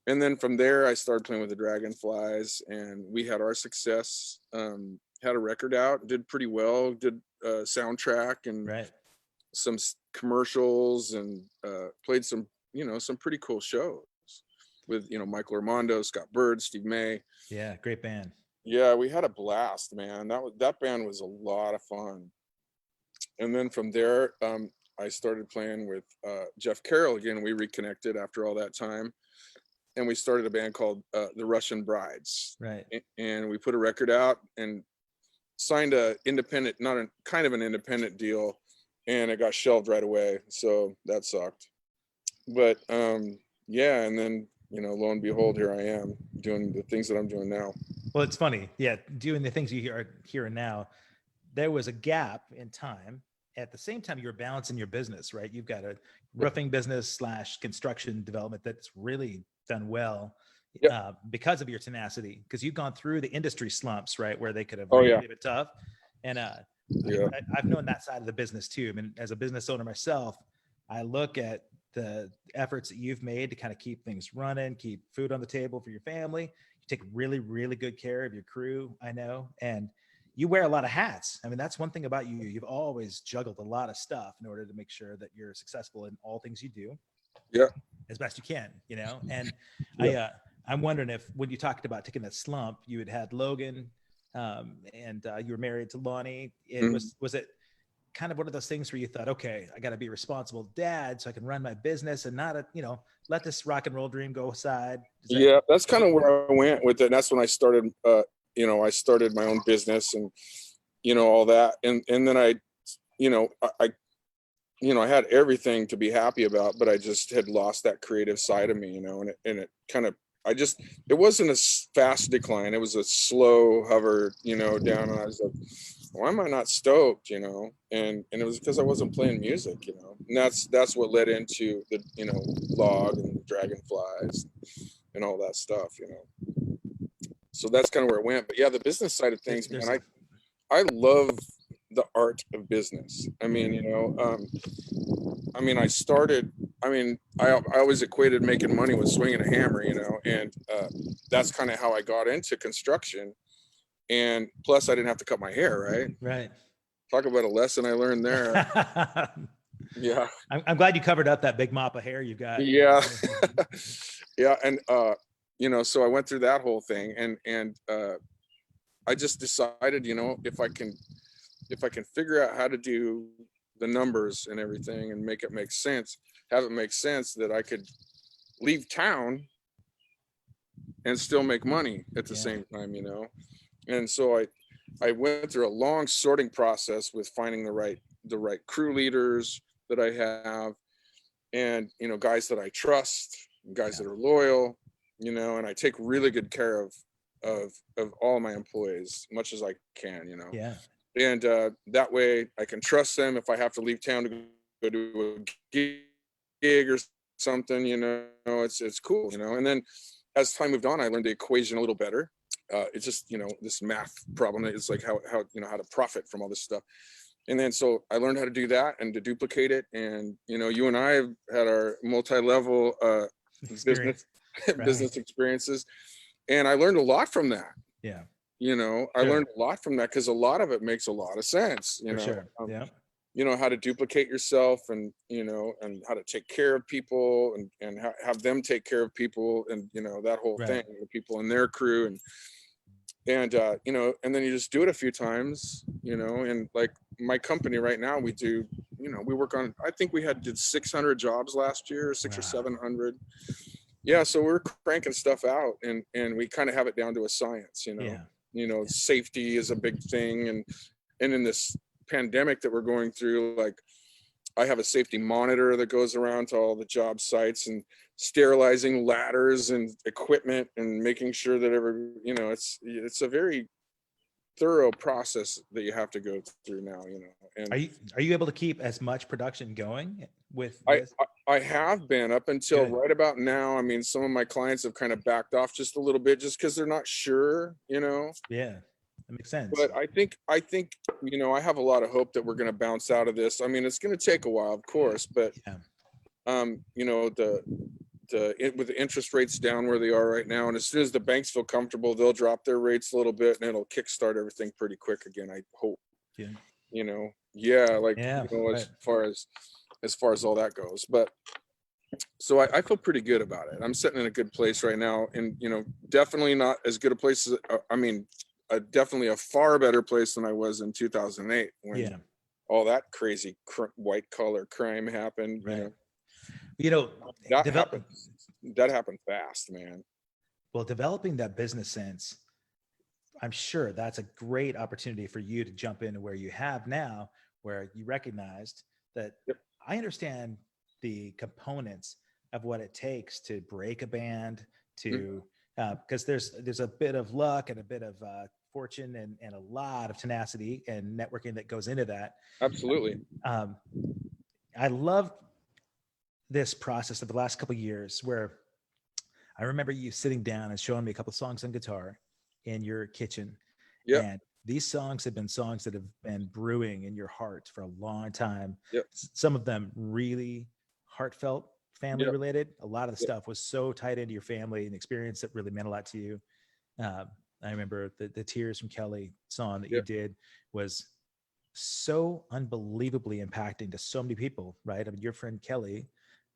And then from there, I started playing with the Dragonflies, and we had our success. Had a record out, did pretty well, did a soundtrack and some commercials, and played some pretty cool shows with, Michael Armando, Scott Bird, Steve May. Yeah, great band. Yeah, we had a blast, man. That band was a lot of fun. And then from there, I started playing with Jeff Carroll again. We reconnected after all that time, and we started a band called the Russian Brides. Right. And we put a record out and signed an independent deal, and it got shelved right away. So that sucked. But yeah, and then lo and behold, here I am doing the things that I'm doing now. Well, it's funny, yeah, doing the things you are here and now. There was a gap in time. At the same time, you're balancing your business, right? You've got a roofing business / construction development that's really done well because of your tenacity, because you've gone through the industry slumps, right? Where they could have really been tough. And I've known that side of the business too. I mean, as a business owner myself, I look at the efforts that you've made to kind of keep things running, keep food on the table for your family. You take really, really good care of your crew, I know. And you wear a lot of hats. I mean, that's one thing about you. You've always juggled a lot of stuff in order to make sure that you're successful in all things you do. Yeah. As best you can, And I'm wondering if, when you talked about taking that slump, you had Logan, and you were married to Lonnie. Was it kind of one of those things where you thought, okay, I got to be a responsible dad so I can run my business and not, let this rock and roll dream go aside? That's kind of where I went with it. And that's when I started, I started my own business and, all that. And then I had everything to be happy about, but I just had lost that creative side of me, and it kind of, it wasn't a fast decline. It was a slow hover, down. And I was like, why am I not stoked, and it was because I wasn't playing music, and that's what led into the, Log and the Dragonflies and all that stuff, you know. So that's kind of where it went. But yeah, the business side of things, man, I love the art of business. I mean, you know, I mean, I always equated making money with swinging a hammer, you know, and that's kind of how I got into construction. And plus I didn't have to cut my hair, right? Right. Talk about a lesson I learned there. Yeah. I'm glad you covered up that big mop of hair you've got. Yeah. Yeah. And, you know, so I went through that whole thing, and I just decided, you know, if I can figure out how to do the numbers and everything and make it make sense, have it make sense, that I could leave town and still make money at the same time, you know. And so I went through a long sorting process with finding the right crew leaders that I have, and, you know, guys that I trust, guys that are loyal, you know, and I take really good care of all my employees, much as I can, you know. Yeah. And that way I can trust them if I have to leave town to go to a gig or something, you know. It's cool, you know. And then as time moved on, I learned the equation a little better. It's just, you know, this math problem. It's like how you know, how to profit from all this stuff. And then so I learned how to do that and to duplicate it. And, you know, you and I have had our multi-level business experiences, and I learned a lot from that. Yeah. You know, I learned a lot from that, because a lot of it makes a lot of sense, you know. Sure. You know, how to duplicate yourself, and, you know, and how to take care of people, and have them take care of people, and, you know, that whole thing, the people in their crew, and you know, and then you just do it a few times, you know. And like my company right now, we do, you know, we work on, I think we did 600 jobs last year, 600 or 700. Yeah. So we're cranking stuff out, and we kind of have it down to a science, you know. Yeah. You know, safety is a big thing. And in this pandemic that we're going through, like, I have a safety monitor that goes around to all the job sites and sterilizing ladders and equipment and making sure that you know, it's a very thorough process that you have to go through now, you know. And are you able to keep as much production going with this? I I have been up until right about now. I mean, some of my clients have kind of backed off just a little bit, just because they're not sure, you know. Yeah, that makes sense. But I think, you know, I have a lot of hope that we're going to bounce out of this. I mean, it's going to take a while, of course, but you know, with the interest rates down where they are right now, and as soon as the banks feel comfortable, they'll drop their rates a little bit, and it'll kickstart everything pretty quick again, I hope. Yeah. You know, you know, as far as all that goes. But so I feel pretty good about it. I'm sitting in a good place right now, and, you know, definitely not as good a place as, definitely a far better place than I was in 2008 when all that crazy white collar crime happened. Right. You know, that happened fast, man. Well, developing that business sense, I'm sure that's a great opportunity for you to jump into where you have now, where you recognized that I understand the components of what it takes to break a band, to because there's a bit of luck and a bit of fortune and a lot of tenacity and networking that goes into that. Absolutely. I love this process of the last couple of years, where I remember you sitting down and showing me a couple of songs on guitar in your kitchen. Yeah. And these songs have been songs that have been brewing in your heart for a long time. Yep. Some of them really heartfelt, family related. A lot of the stuff was so tied into your family and experience that really meant a lot to you. I remember the Tears from Kelly song that you did was so unbelievably impacting to so many people, right? I mean, your friend Kelly,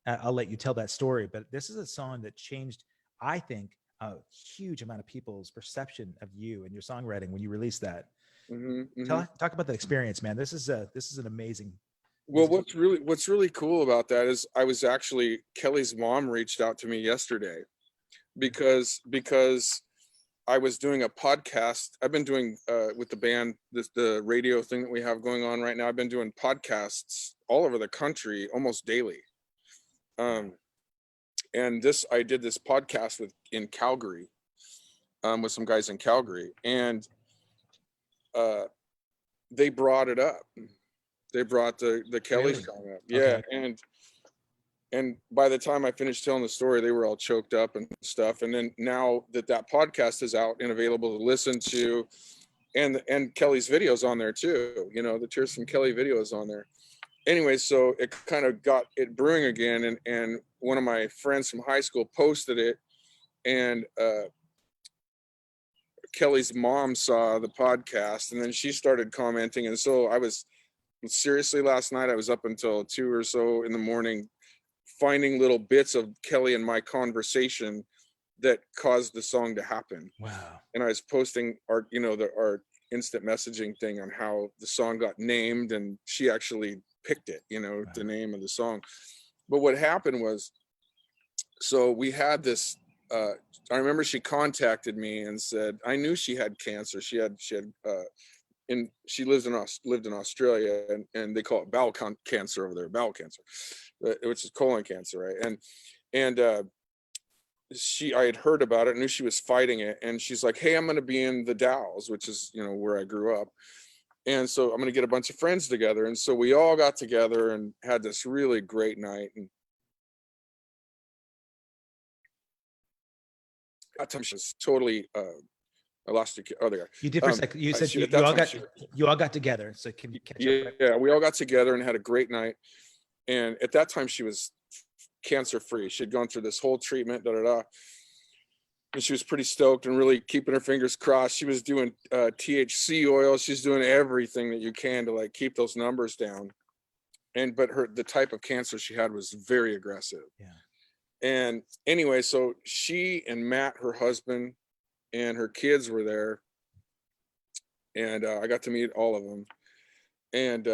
I'll let you tell that story, but this is a song that changed, I think, a huge amount of people's perception of you and your songwriting when you released that. Talk about that experience, man. This is an amazing. Well, what's really cool about that is Kelly's mom reached out to me yesterday because I was doing a podcast. I've been doing with the band, the radio thing that we have going on right now. I've been doing podcasts all over the country almost daily. And I did this podcast in Calgary, with some guys in Calgary, and they brought it up. They brought the Kelly song up. Yeah. Okay. and by the time I finished telling the story, they were all choked up and stuff. And then now that podcast is out and available to listen to, and Kelly's videos on there too, you know, the Tears from Kelly videos on there. Anyway, so it kind of got it brewing again, and one of my friends from high school posted it, and Kelly's mom saw the podcast, and then she started commenting. And so I was, seriously, last night I was up until 2 or so in the morning finding little bits of Kelly and my conversation that caused the song to happen. Wow. And I was posting our, you know, our instant messaging thing on how the song got named, and she actually picked it, you know, the name of the song. But what happened was, so we had this, I remember she contacted me and said, I knew she had cancer. She lived in Australia, and they call it bowel cancer over there, bowel cancer, which is colon cancer, right? And I had heard about it, knew she was fighting it, and she's like, hey, I'm going to be in the Dalles, which is, you know, where I grew up. And so I'm going to get a bunch of friends together. And so we all got together and had this really great night. And that time she was totally, I lost your, oh, there. You did for a second. You said you all got together. So can you catch up? Yeah, we all got together and had a great night. And at that time she was cancer free. She'd gone through this whole treatment, and she was pretty stoked and really keeping her fingers crossed. She was doing THC oil. She's doing everything that you can to like keep those numbers down. But the type of cancer she had was very aggressive. Yeah. And anyway, so she and Matt, her husband, and her kids were there, and I got to meet all of them. And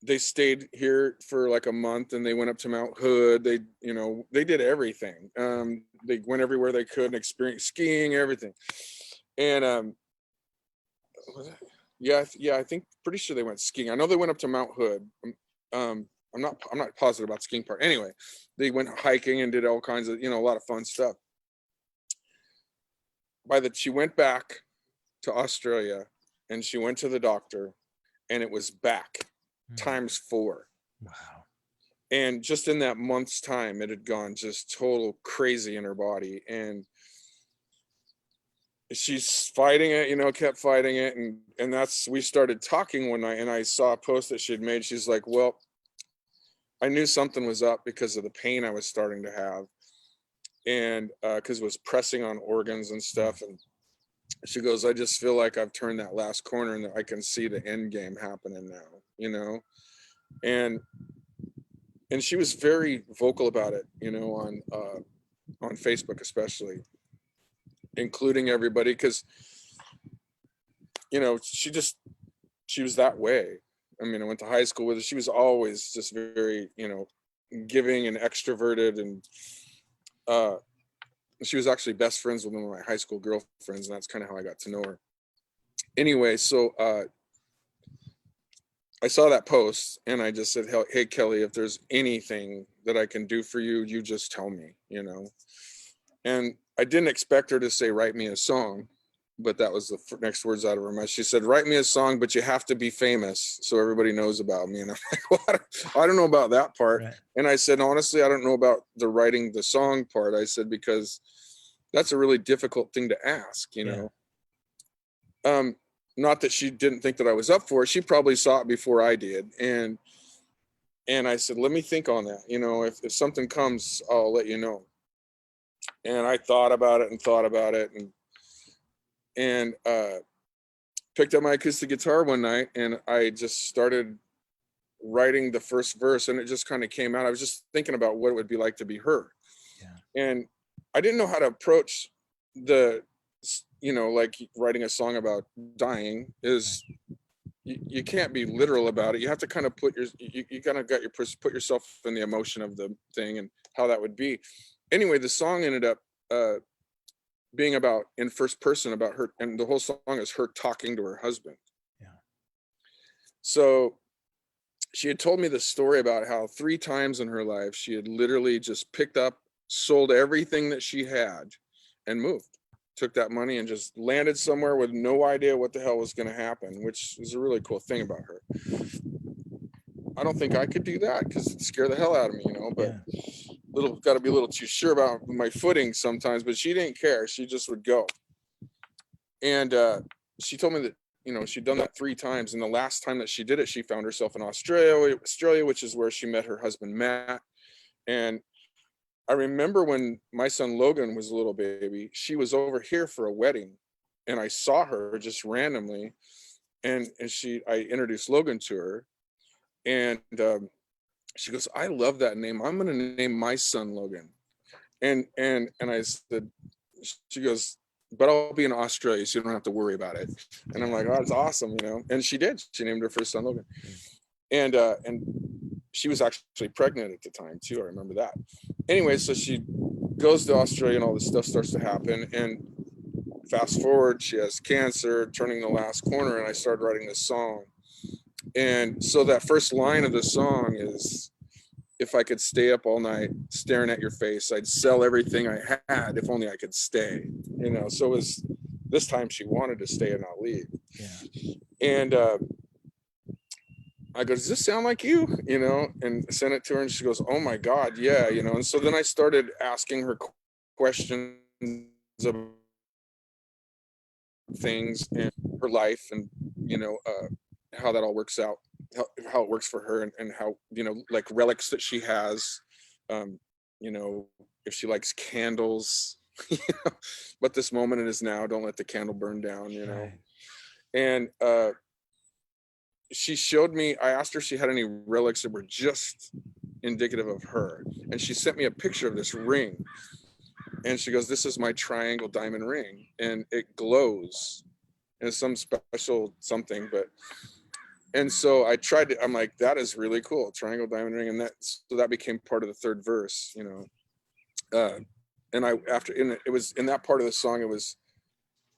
they stayed here for like a month, and they went up to Mount Hood. They, you know, they did everything. They went everywhere they could and experienced skiing, everything. And I think pretty sure they went skiing. I know they went up to Mount Hood. I'm not positive about the skiing part. Anyway, they went hiking and did all kinds of, you know, a lot of fun stuff. She went back to Australia, and she went to the doctor, and it was back times 4. Wow. And just in that month's time, it had gone just total crazy in her body. And she's fighting it, you know, kept fighting it. And we started talking one night, and I saw a post that she'd made. She's like, well, I knew something was up because of the pain I was starting to have. And because it was pressing on organs and stuff. And she goes, I just feel like I've turned that last corner, and that I can see the end game happening now, you know? And she was very vocal about it, you know, on Facebook, especially, including everybody. Cause you know, she was that way. I mean, I went to high school with her. She was always just very, you know, giving and extroverted. And she was actually best friends with one of my high school girlfriends, and that's kind of how I got to know her. Anyway, so I saw that post, and I just said, hey, Kelly, if there's anything that I can do for you, you just tell me, you know. And I didn't expect her to say, write me a song, but that was the next words out of her mouth. She said, write me a song, but you have to be famous so everybody knows about me. And I'm like, well, I don't know about that part. Right. And I said, honestly, I don't know about the writing the song part. I said, because that's a really difficult thing to ask, you know. Not that she didn't think that I was up for it. She probably saw it before I did. And I said, let me think on that. You know, if something comes, I'll let you know. And I thought about it and picked up my acoustic guitar one night, and I just started writing the first verse, and it just kind of came out. I was just thinking about what it would be like to be her. Yeah. And I didn't know how to approach you know, like writing a song about dying is, you can't be literal about it. You have to kind of put yourself in the emotion of the thing and how that would be. Anyway, the song ended up being about, in first person, about her, and the whole song is her talking to her husband. Yeah. So she had told me the story about how 3 times in her life she had literally just picked up, sold everything that she had, and moved. Took that money and just landed somewhere with no idea what the hell was going to happen, which is a really cool thing about her. I don't think I could do that because it'd scare the hell out of me, you know, but Yeah. got to be a little too sure about my footing sometimes, but she didn't care. She just would go. And she told me that, you know, she'd done that 3 times. And the last time that she did it, she found herself in Australia, which is where she met her husband, Matt. And I remember when my son Logan was a little baby, she was over here for a wedding, and I saw her just randomly, and I introduced Logan to her, and she goes, "I love that name. I'm going to name my son Logan." And I said, she goes, "But I'll be in Australia, so you don't have to worry about it." And I'm like, "Oh, that's awesome," you know. And she did. She named her first son Logan, and she was actually pregnant at the time too. I remember that. Anyway, so she goes to Australia and all this stuff starts to happen. And fast forward, she has cancer, turning the last corner, and I started writing this song. And so that first line of the song is, "If I could stay up all night staring at your face, I'd sell everything I had if only I could stay." You know, so it was this time she wanted to stay and not leave. Yeah. And I go, "Does this sound like you?" You know, and sent it to her, and she goes, "Oh my God, yeah," you know. And so then I started asking her questions about things in her life, and you know, how that all works out, how it works for her, and how, you know, like relics that she has, you know, if she likes candles, you know, what this moment is now, don't let the candle burn down, you know. Right. And she showed me, I asked her if she had any relics that were just indicative of her, and she sent me a picture of this ring, and she goes, "This is my triangle diamond ring, and it glows, and it's some special something." But and so I tried to, I'm like, "That is really cool, triangle diamond ring." And so that became part of the third verse, you know. And it was in that part of the song, it was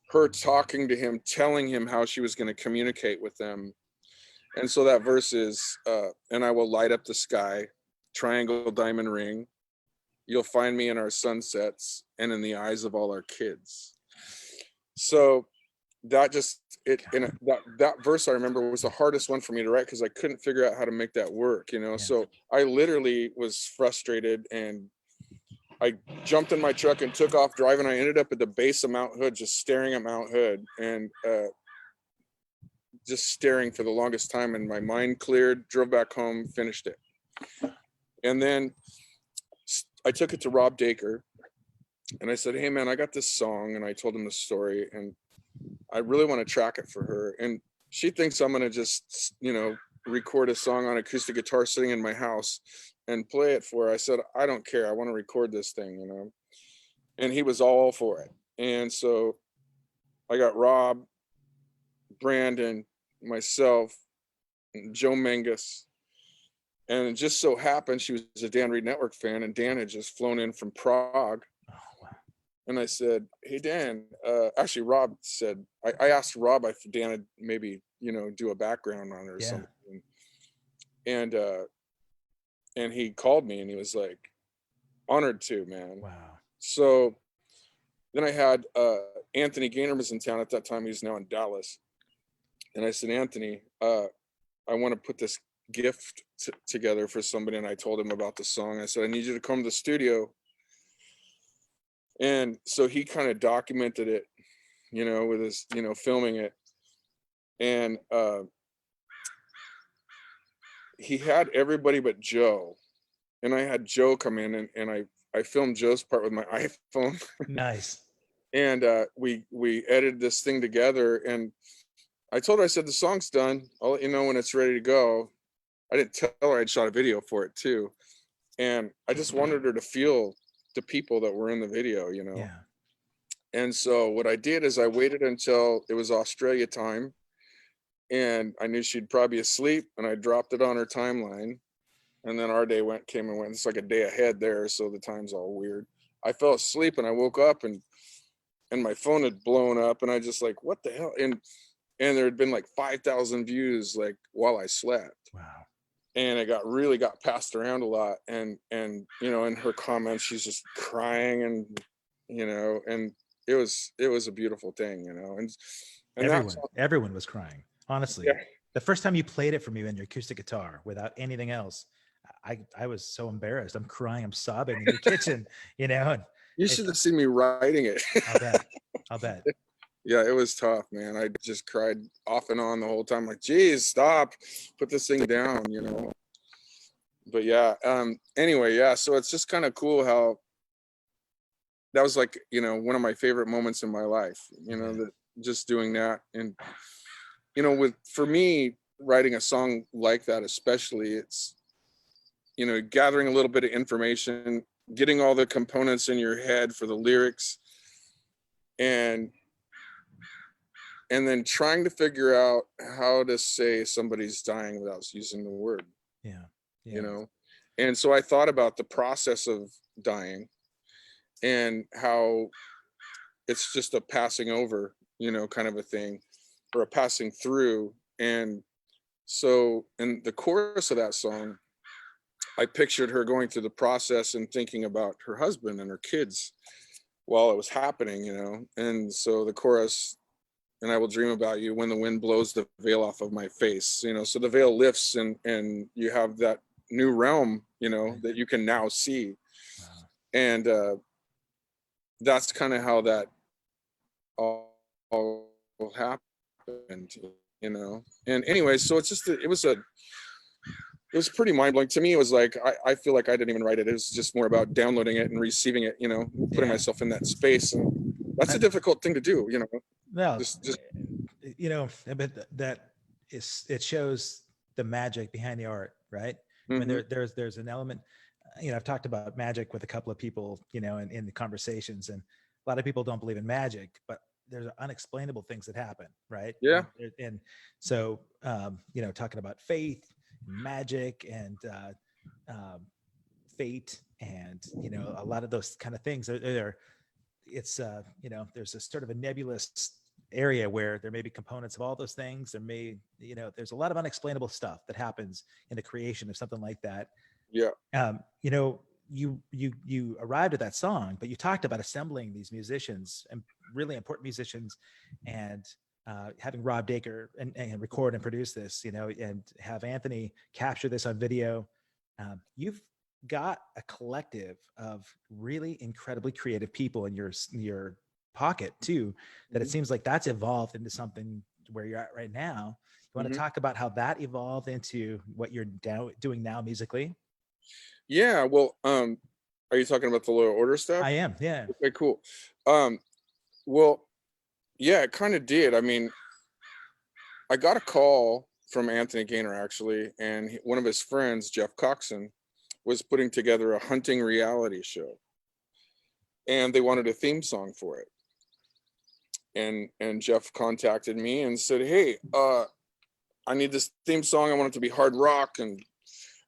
her talking to him, telling him how she was going to communicate with them. And so that verse is, "And I will light up the sky, triangle diamond ring. You'll find me in our sunsets and in the eyes of all our kids." So that just, that verse, I remember, was the hardest one for me to write because I couldn't figure out how to make that work, you know. Yeah. So I literally was frustrated, and I jumped in my truck and took off driving. I ended up at the base of Mount Hood, just staring at Mount Hood, and just staring for the longest time. And my mind cleared, drove back home, finished it. And then I took it to Rob Dacre, and I said, "Hey man, I got this song," and I told him the story, and I really want to track it for her. And she thinks I'm going to just, you know, record a song on acoustic guitar sitting in my house and play it for her. I said, "I don't care. I want to record this thing," you know. And he was all for it. And so I got Rob, Brandon, myself, and Joe Mengus. And it just so happened she was a Dan Reed Network fan, and Dan had just flown in from Prague. Oh, wow. And I said, "Hey, Dan," actually, Rob said, I asked Rob if Dan had maybe, you know, do a background on it or something. And he called me, and he was like, "Honored to, man." Wow. So then I had Anthony Gaynor was in town at that time. He's now in Dallas. And I said, "Anthony, I want to put this gift together for somebody." And I told him about the song. I said, "I need you to come to the studio." And so he kind of documented it, you know, with his, you know, filming it. And he had everybody but Joe. And I had Joe come in, and I filmed Joe's part with my iPhone. Nice. And we edited this thing together. And I told her, I said, "The song's done. I'll let you know when it's ready to go." I didn't tell her I'd shot a video for it too. And I just wanted her to feel the people that were in the video, you know. Yeah. And so what I did is I waited until it was Australia time, and I knew she'd probably be asleep, and I dropped it on her timeline. And then our day came and went. It's like a day ahead there, so the time's all weird. I fell asleep, and I woke up, and my phone had blown up, and I just like, what the hell? And there had been like 5,000 views like while I slept. Wow. And it really got passed around a lot. And you know, in her comments, she's just crying, and you know, and it was a beautiful thing, you know. And Everyone was crying, honestly. yeah, The first time you played it for me on your acoustic guitar without anything else, I was so embarrassed. I'm crying, I'm sobbing in your kitchen, you know. And You should have seen me writing it. I'll bet. I'll bet. Yeah, it was tough, man. I just cried off and on the whole time, like, geez, stop, put this thing down, you know. But yeah, anyway, yeah, so it's just kind of cool how that was like, you know, one of my favorite moments in my life, you know, that just doing that. And, you know, for me, writing a song like that, especially, it's, you know, gathering a little bit of information, getting all the components in your head for the lyrics, and then trying to figure out how to say somebody's dying without using the word. Yeah. You know. And so I thought about the process of dying and how it's just a passing over, you know, kind of a thing, or a passing through. And so in the chorus of that song, I pictured her going through the process and thinking about her husband and her kids while it was happening, you know. And so the chorus, and I will dream about you when the wind blows the veil off of my face, you know. So the veil lifts, and you have that new realm, you know, that you can now see. Wow. And that's kind of how that all happened, you know. And anyway, so it's just it was pretty mind-blowing to me. It was like I feel like I didn't even write it. It was just more about downloading it and receiving it, you know, putting myself in that space. And that's a difficult thing to do, you know. Well, just you know, but it shows the magic behind the art, right? I mean, there's an element, you know, I've talked about magic with a couple of people, you know, in the conversations, and a lot of people don't believe in magic, but there's unexplainable things that happen, right? Yeah. And so, you know, talking about faith, magic, and fate, and, you know, a lot of those kind of things it's you know, there's a sort of a nebulous area where there may be components of all those things. There may, you know, there's a lot of unexplainable stuff that happens in the creation of something like that. Yeah. You know, you arrived at that song, but you talked about assembling these musicians, and really important musicians, and having Rob Dacre and record and produce this, you know, and have Anthony capture this on video. You've got a collective of really incredibly creative people in your pocket too, that it seems like that's evolved into something where you're at right now. You want to talk about how that evolved into what you're doing now musically? Yeah, well, are you talking about the lower order stuff? I am, yeah. Okay, cool. Well, yeah, it kind of did. I mean, I got a call from Anthony Gaynor, actually, and one of his friends, Jeff Coxon, was putting together a hunting reality show, and they wanted a theme song for it. And Jeff contacted me and said, hey, I need this theme song. I want it to be hard rock. And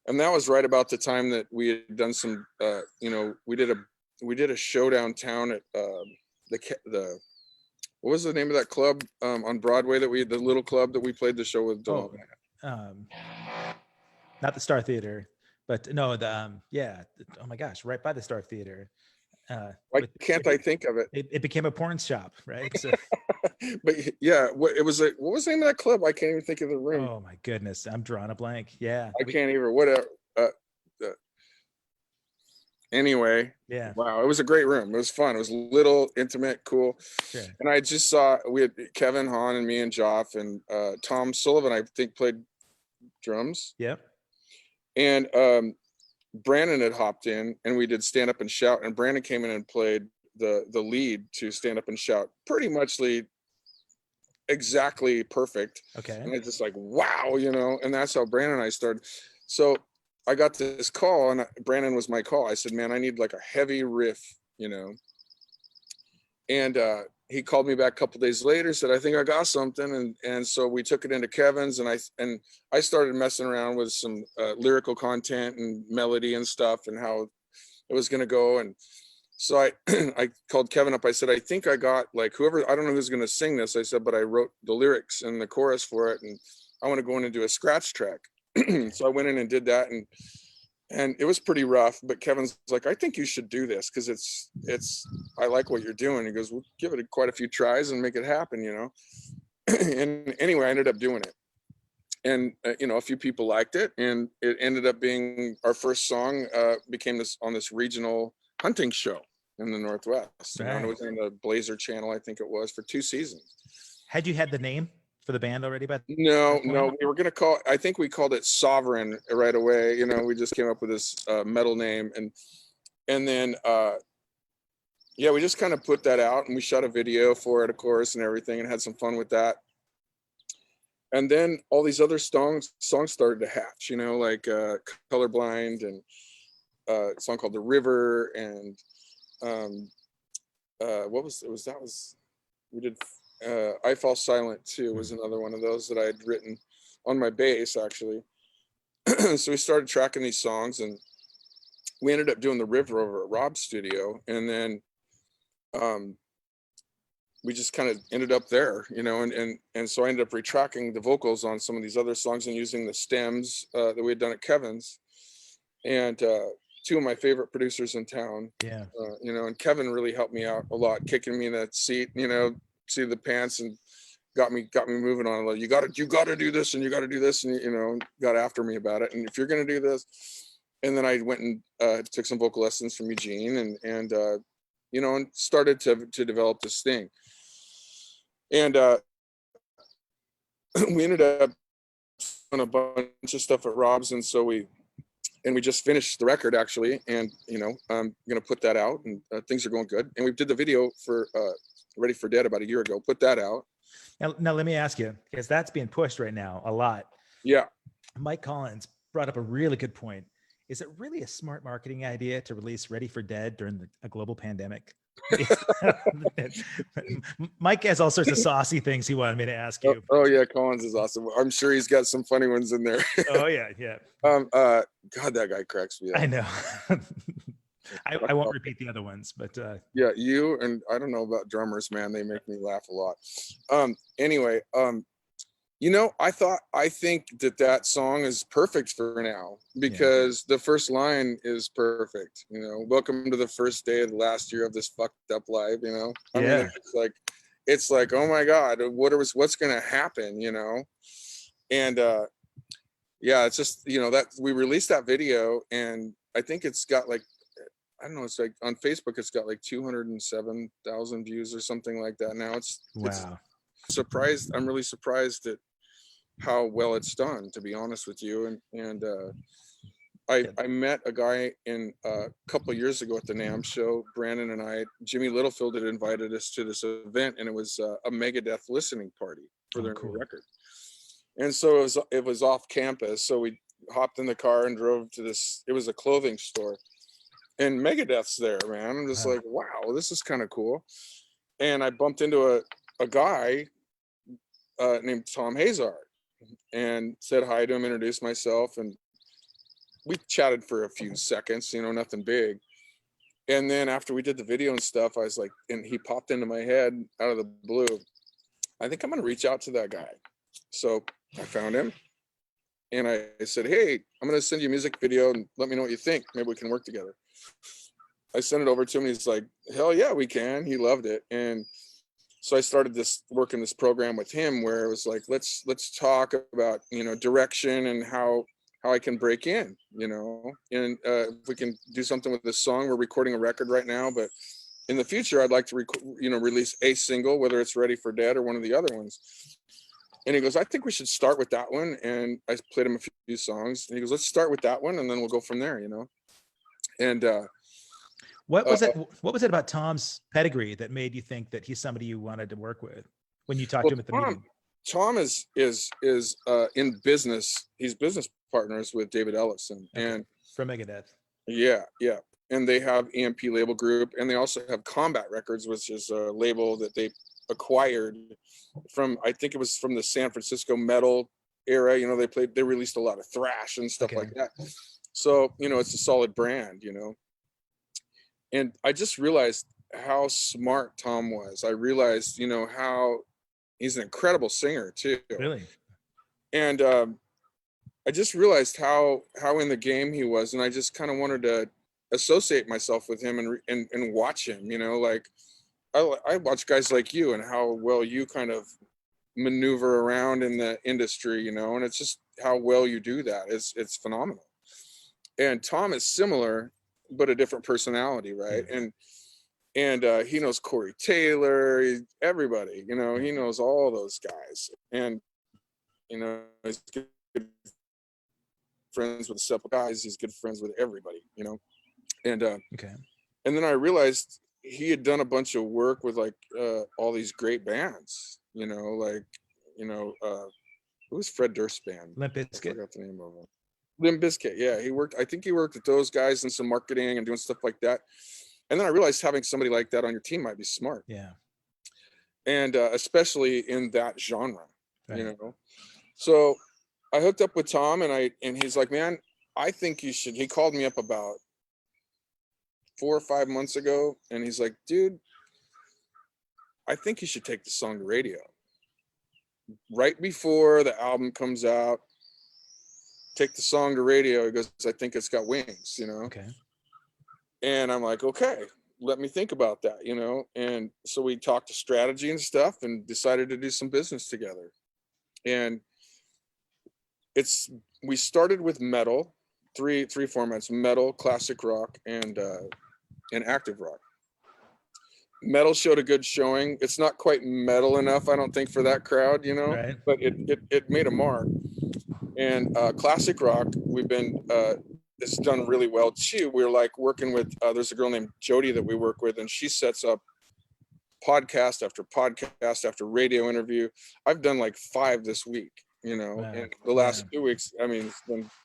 that was right about the time that we had done some, you know, we did a show downtown at the what was the name of that club on Broadway the little club that we played the show with? Not the Star Theater, but no, yeah. Oh my gosh, right by the Star Theater. Why can't I think of it? It became a porn shop, right? So, but yeah, what was the name of that club? I can't even think of the room. Oh my goodness, I'm drawing a blank. Yeah, I can't even. Whatever. Anyway, yeah. Wow, it was a great room. It was fun. It was little, intimate, cool. Sure. And I just saw we had Kevin Hahn and me and Joff and Tom Sullivan, I think, played drums. Yep. And Brandon had hopped in, and we did Stand Up and Shout. And Brandon came in and played the lead to Stand Up and Shout, pretty much exactly perfect. Okay. And it's just like, wow, you know. And that's how Brandon and I started. So I got this call, and Brandon was my call. I said, man, I need like a heavy riff, you know. And he called me back a couple days later, said, I think I got something. And so we took it into Kevin's, and I started messing around with some lyrical content and melody and stuff and how it was going to go. And so I called Kevin up. I said, I think I got like whoever, I don't know who's going to sing this. I said, but I wrote the lyrics and the chorus for it, and I want to go in and do a scratch track. So I went in and did that, and it was pretty rough, but Kevin's like, I think you should do this because I like what you're doing. He goes, we'll give it quite a few tries and make it happen, you know. And anyway, I ended up doing it. and you know, a few people liked it, and it ended up being our first song. Became this on this regional hunting show in the Northwest. You know, and it Right. was on the Blazer channel, I think it was, for 2 seasons. Had you had the name for the band already by No, that no, point? we were gonna call. I think we called it Sovereign right away. You know, we just came up with this metal name, and then yeah, we just kind of put that out, and we shot a video for it, of course, and everything, and had some fun with that. And then all these other songs started to hatch. You know, like Colorblind, and a song called The River, and what was it? Was we did I Fall Silent too, was another one of those that I had written on my bass, actually. So we started tracking these songs, and we ended up doing The River over at Rob's studio, and then we just kind of ended up there, you know, and so I ended up retracking the vocals on some of these other songs and using the stems that we had done at Kevin's, and two of my favorite producers in town. Yeah. You know, and Kevin really helped me out a lot, kicking me in that seat, you know, seat of the pants, and got me moving on. Like, you gotta do this, and you gotta do this, and you know, got after me about it. And if you're gonna do this, and then I went and took some vocal lessons from Eugene, and you know, and started to develop this thing. And we ended up on a bunch of stuff at Rob's, and so we just finished the record, actually, and you know, I'm gonna put that out, and things are going good. And we did the video for Ready for Dead about a year ago, put that out. Now let me ask you, because that's being pushed right now a lot. Yeah. Mike Collins brought up a really good point. Is it really a smart marketing idea to release Ready for Dead during a global pandemic? Mike has all sorts of saucy things he wanted me to ask you. Oh yeah, Collins is awesome. I'm sure he's got some funny ones in there. Oh yeah. God, that guy cracks me up. I know. I won't repeat the other ones, but yeah, you and I don't know about drummers, man. They make me laugh a lot. Anyway, you know, I think that song is perfect for now, because the first line is perfect. You know, welcome to the first day of the last year of this fucked up life. You know, I mean, it's like, oh my God, what's gonna happen? You know, and yeah, it's just, you know, that we released that video, and I think it's got like, I don't know, it's like on Facebook, it's got like 207,000 views or something like that now. It's surprised. I'm really surprised at how well it's done, to be honest with you. And I met a guy in a couple of years ago at the NAMM show. Brandon and I, Jimmy Littlefield, had invited us to this event, and it was a Megadeth listening party for their new record. And so it was off campus. So we hopped in the car and drove to this. It was a clothing store, and Megadeth's there, man. I'm just like, wow, this is kind of cool. And I bumped into a guy named Tom Hazard, and said hi to him, introduced myself, and we chatted for a few seconds, you know, nothing big. And then after we did the video and stuff, I was like, and he popped into my head out of the blue, I think I'm going to reach out to that guy. So I found him, and I said, hey, I'm going to send you a music video, and let me know what you think. Maybe we can work together. I sent it over to him. He's like, hell yeah, we can. He loved it. And so I started working this program with him, where it was like, let's talk about, you know, direction and how I can break in, you know, and if we can do something with this song. We're recording a record right now, but in the future, I'd like to, release a single, whether it's Ready for Dead or one of the other ones. And he goes, I think we should start with that one. And I played him a few songs, and he goes, let's start with that one, and then we'll go from there, you know. And what was it about Tom's pedigree that made you think that he's somebody you wanted to work with when you talked to him at the meeting? Tom is in business. He's business partners with David Ellison, and from Megadeth. Yeah. And they have EMP Label Group, and they also have Combat Records, which is a label that they acquired from, I think it was from the San Francisco metal era. You know, they released a lot of thrash and stuff like that. So, you know, it's a solid brand, you know. And I just realized how smart Tom was. I realized, you know, how he's an incredible singer too. Really? And I just realized how in the game he was, and I just kind of wanted to associate myself with him and watch him. You know, like I watch guys like you and how well you kind of maneuver around in the industry, you know, and it's just how well you do that. It's phenomenal. And Tom is similar, but a different personality, right? Yeah. And he knows Corey Taylor, everybody, you know, Yeah. he knows all those guys. And, you know, he's good friends with a couple guys, he's good friends with everybody, you know. And Okay. and then I realized he had done a bunch of work with like all these great bands, you know, like, you know, who was Fred Durst's band? Limp I Bizkit. forgot the name of it. Limp Bizkit, yeah. I think he worked with those guys in some marketing and doing stuff like that. And then I realized having somebody like that on your team might be smart. Yeah. And especially in that genre, Right. you know. So I hooked up with Tom, and he's like, man, I think you should. He called me up about 4 or 5 months ago, and he's like, dude, I think you should take the song to radio. Right before the album comes out, take the song to radio. He goes, I think it's got wings, you know? Okay. And I'm like, okay, let me think about that, you know? And so we talked to strategy and stuff and decided to do some business together. And we started with metal, three formats: metal, classic rock, and active rock. Metal showed a good showing. It's not quite metal enough, I don't think, for that crowd, you know, Right. but it made a mark. And classic rock, it's done really well too. We're like working with there's a girl named Jody that we work with, and she sets up podcast after radio interview. I've done like 5 this week, you know. Wow. In the last 2 weeks, I mean,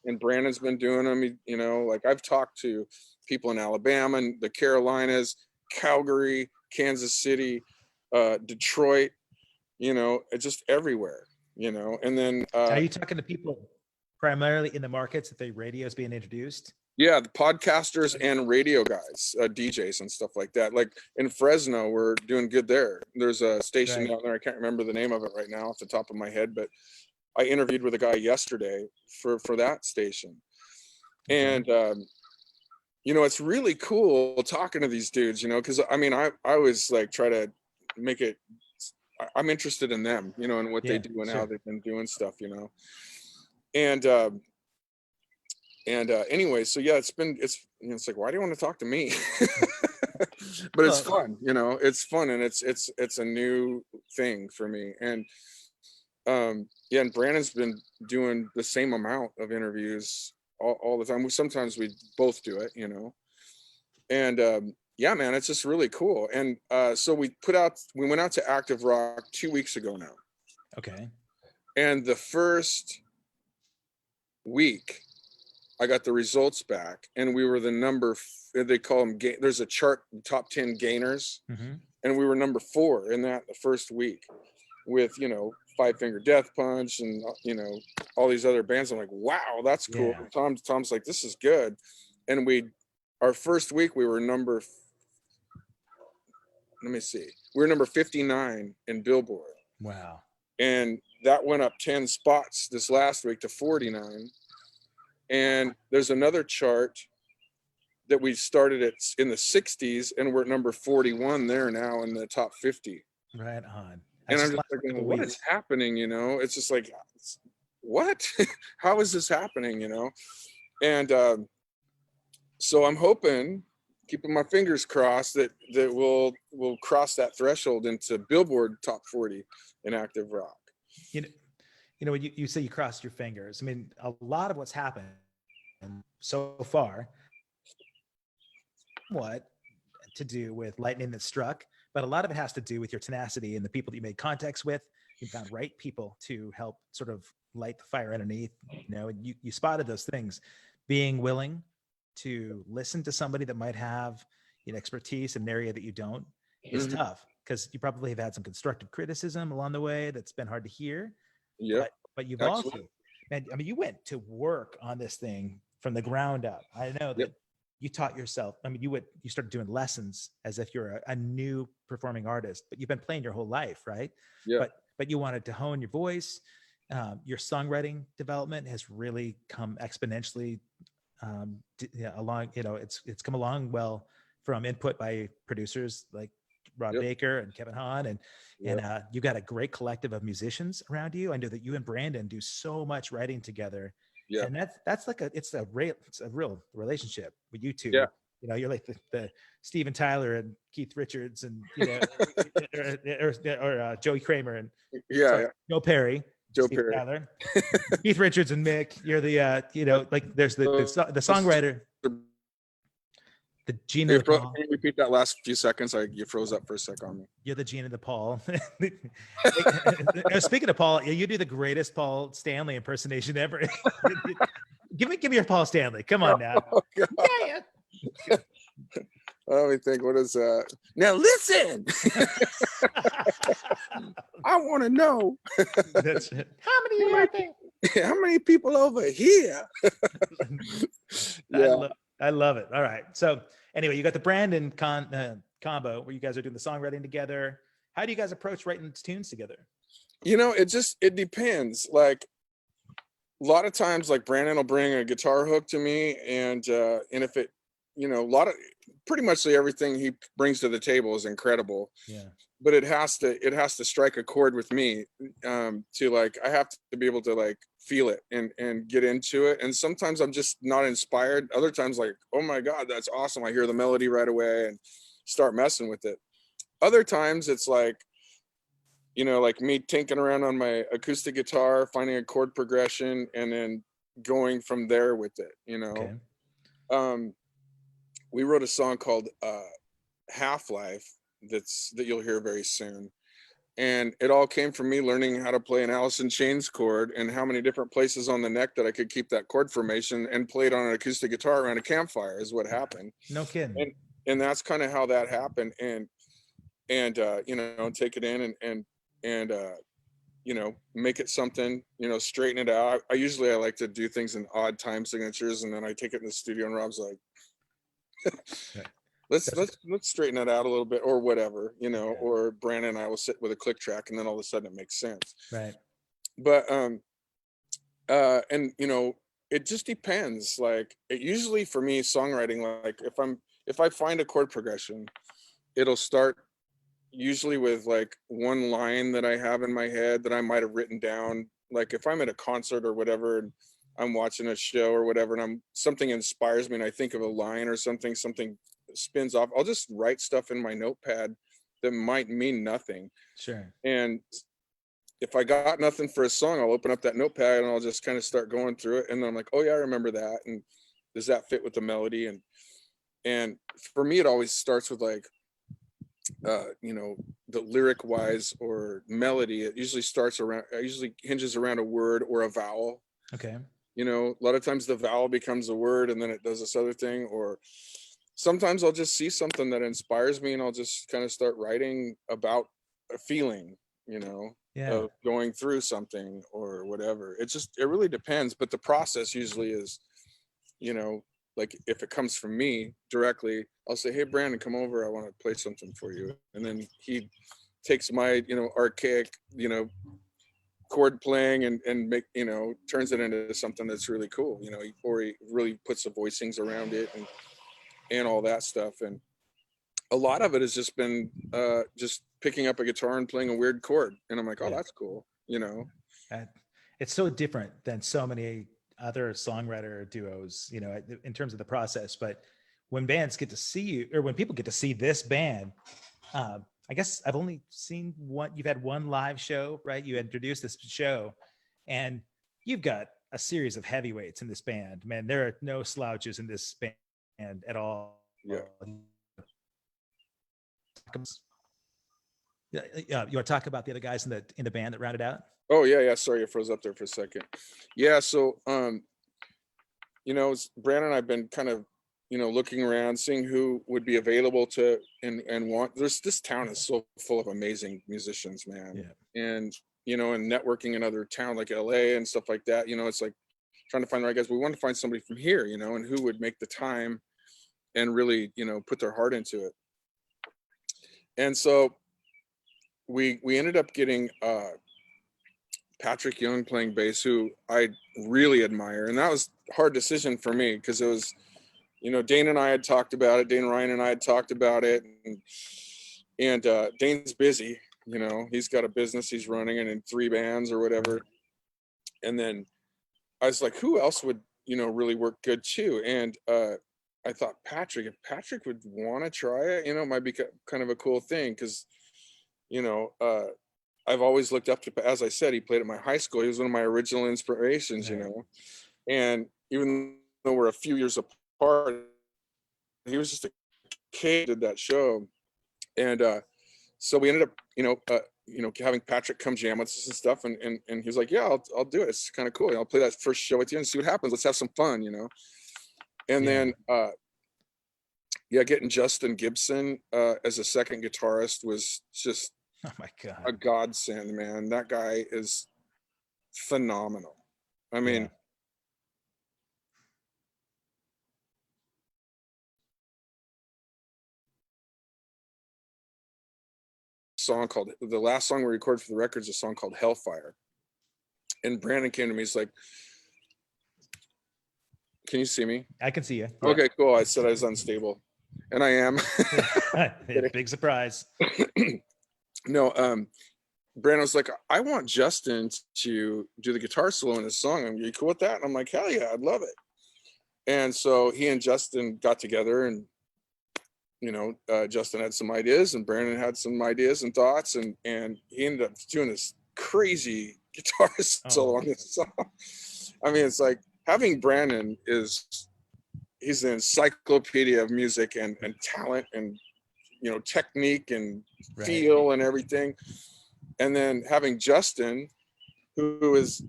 and Brandon's been doing them, you know. Like, I've talked to people in Alabama and the Carolinas, Calgary, Kansas City, Detroit, you know, just everywhere, you know. And then Are you talking to people primarily in the markets that the radio is being introduced? yeah, the podcasters and radio guys, DJs and stuff like that. Like in Fresno, we're doing good there. There's a station Right. down there. I can't remember the name of it right now off the top of my head, but I interviewed with a guy yesterday for that station. Okay. And you know, it's really cool talking to these dudes, you know, because I mean, I always like try to make it. I'm interested in them, you know, and what they Yeah, do and sure. how they've been doing stuff, you know. And anyway, so yeah, it's you know, it's like, why do you want to talk to me? But it's Well, fun, you know. It's fun, and it's a new thing for me. And yeah, and Brandon's been doing the same amount of interviews all the time. Sometimes we both do it, you know. And yeah, man, it's just really cool. And so we went out to Active Rock 2 weeks ago now. okay. And the first week I got the results back, and we were they call them, there's a chart, top 10 gainers, Mm-hmm. and we were number 4 in that the first week, with, you know, Five Finger Death Punch and, you know, all these other bands. I'm like, wow, that's cool. Yeah. Tom's like, this is good. And our first week we were let me see, we were number 59 in Billboard. Wow. And that went up 10 spots this last week to 49. And there's another chart that we started at in the 60s, and we're at number 41 there now in the top 50. Right on. And That's I'm just just last like, couple what weeks. is happening? You know, it's just like, what? How is this happening? You know? And so I'm hoping, keeping my fingers crossed, that we'll cross that threshold into Billboard top 40 in active rock. You know, when you say you crossed your fingers, I mean, a lot of what's happened so far, what to do with lightning that struck, but a lot of it has to do with your tenacity and the people that you made contacts with. You found right people to help sort of light the fire underneath, you know, and you spotted those things. Being willing to listen to somebody that might have an expertise in an area that you don't is Mhm. tough, because you probably have had some constructive criticism along the way that's been hard to hear. Yep, But you've absolutely. also, man, I mean, you went to work on this thing from the ground up. I know Yep. that you taught yourself. I mean, you started doing lessons as if you're a new performing artist, but you've been playing your whole life, right? Yeah. But you wanted to hone your voice. Your songwriting development has really come exponentially along. You know, it's come along well from input by producers like Rob Yep. Baker and Kevin Hahn, and you've got a great collective of musicians around you. I know that you and Brandon do so much writing together, Yeah. and that's like it's a real relationship with you two. Yeah. You know, you're like the Steven Tyler and Keith Richards, and you know, or Joey Kramer and Yeah. Joe Perry, Joe Steven Perry. Tyler, Keith Richards, and Mick. You're the you know, like there's the songwriter, the Gina the Paul. Can you repeat that last few seconds? You froze up for a sec on me. You're the Gina the Paul. Speaking of Paul, you do the greatest Paul Stanley impersonation ever. give me your Paul Stanley. Come on now. Oh, Yeah. Let me think. What is that? Now listen. I want to know. That's it. How many people over here? Yeah. I love it. All right. So anyway, you got the Brandon combo where you guys are doing the songwriting together. How do you guys approach writing tunes together? You know, it depends. Like a lot of times, like Brandon will bring a guitar hook to me, and if it, you know, pretty much everything he brings to the table is incredible. Yeah. But it has to strike a chord with me, to like, I have to be able to like feel it and get into it. And sometimes I'm just not inspired. Other times, like, oh my God, that's awesome. I hear the melody right away and start messing with it. Other times it's like, you know, like me tinkering around on my acoustic guitar, finding a chord progression, and then going from there with it, you know. Okay. We wrote a song called Half-Life that you'll hear very soon. And it all came from me learning how to play an Alice in Chains chord, and how many different places on the neck that I could keep that chord formation, and play it on an acoustic guitar around a campfire is what happened. No kidding. And that's kind of how that happened. And you know, take it in and you know, make it something, you know, straighten it out. I usually like to do things in odd time signatures, and then I take it in the studio and Rob's like, let's straighten it out a little bit, or whatever, you know. Yeah. Or Brandon and I will sit with a click track, and then all of a sudden it makes sense. Right. But and you know, it just depends. Like, it usually for me, songwriting, like if I find a chord progression, it'll start usually with like one line that I have in my head that I might have written down. Like if I'm at a concert or whatever, and I'm watching a show or whatever, and something inspires me, and I think of a line or something spins off, I'll just write stuff in my notepad that might mean nothing. Sure. And if I got nothing for a song, I'll open up that notepad and I'll just kind of start going through it, and then I'm like, oh yeah, I remember that, and does that fit with the melody? And for me, it always starts with like, you know, the lyric wise or melody. It usually hinges around a word or a vowel. Okay. You know, a lot of times the vowel becomes a word, and then it does this other thing. Or sometimes I'll just see something that inspires me, and I'll just kind of start writing about a feeling, you know, of going through something or whatever. It really depends. But the process usually is, you know, like if it comes from me directly, I'll say, hey, Brandon, come over. I want to play something for you. And then he takes my, you know, archaic, you know, chord playing and make, you know, turns it into something that's really cool, you know, or he really puts the voicings around it and all that stuff. And a lot of it has just been just picking up a guitar and playing a weird chord. And I'm like, oh, that's cool, you know. It's so different than so many other songwriter duos, you know, in terms of the process. But when bands get to see you, or when people get to see this band, I guess I've only seen one. You've had one live show, right? You introduced this show, and you've got a series of heavyweights in this band. Man, there are no slouches in this band at all. Yeah. You want to talk about the other guys in the band that rounded out? Oh yeah. Sorry, I froze up there for a second. Yeah. So, you know, Brandon and I've been kind of, you know, looking around, seeing who would be available to and want. This town is so full of amazing musicians, man. Yeah. And you know, and networking in other towns like LA and stuff like that. You know, it's like trying to find the right guys. We want to find somebody from here, you know, and who would make the time and really, you know, put their heart into it. And so we ended up getting Patrick Young playing bass, who I really admire. And that was a hard decision for me because it was, you know, Dane and I had talked about it. Dane Ryan and I had talked about it. And Dane's busy, you know, he's got a business he's running and in 3 bands or whatever. And then I was like, who else would, you know, really work good too? And I thought if Patrick would want to try it, you know, it might be kind of a cool thing. Cause, you know, I've always looked up to, as I said, he played at my high school. He was one of my original inspirations, you know, and even though we're a few years apart, he was just a kid, did that show. And so we ended up, having Patrick come jam with us and stuff. And he was like, yeah, I'll do it. It's kind of cool. I'll play that first show with you and see what happens. Let's have some fun, you know? And then, getting Justin Gibson as a second guitarist was just Oh my God. a godsend, man. That guy is phenomenal. I mean, the last song we recorded for the record is a song called Hellfire. And Brandon came to me, he's like, can you see me? I can see you. Yeah. Okay, cool. I said I was unstable, and I am. Big surprise. No, Brandon was like, I want Justin to do the guitar solo in this song. Are you cool with that? And I'm like, hell yeah, I'd love it. And so he and Justin got together, and Justin had some ideas and Brandon had some ideas and thoughts, and he ended up doing this crazy guitar solo on this song. I mean, it's like having Brandon he's an encyclopedia of music and talent and, technique and feel and everything. And then having Justin, who is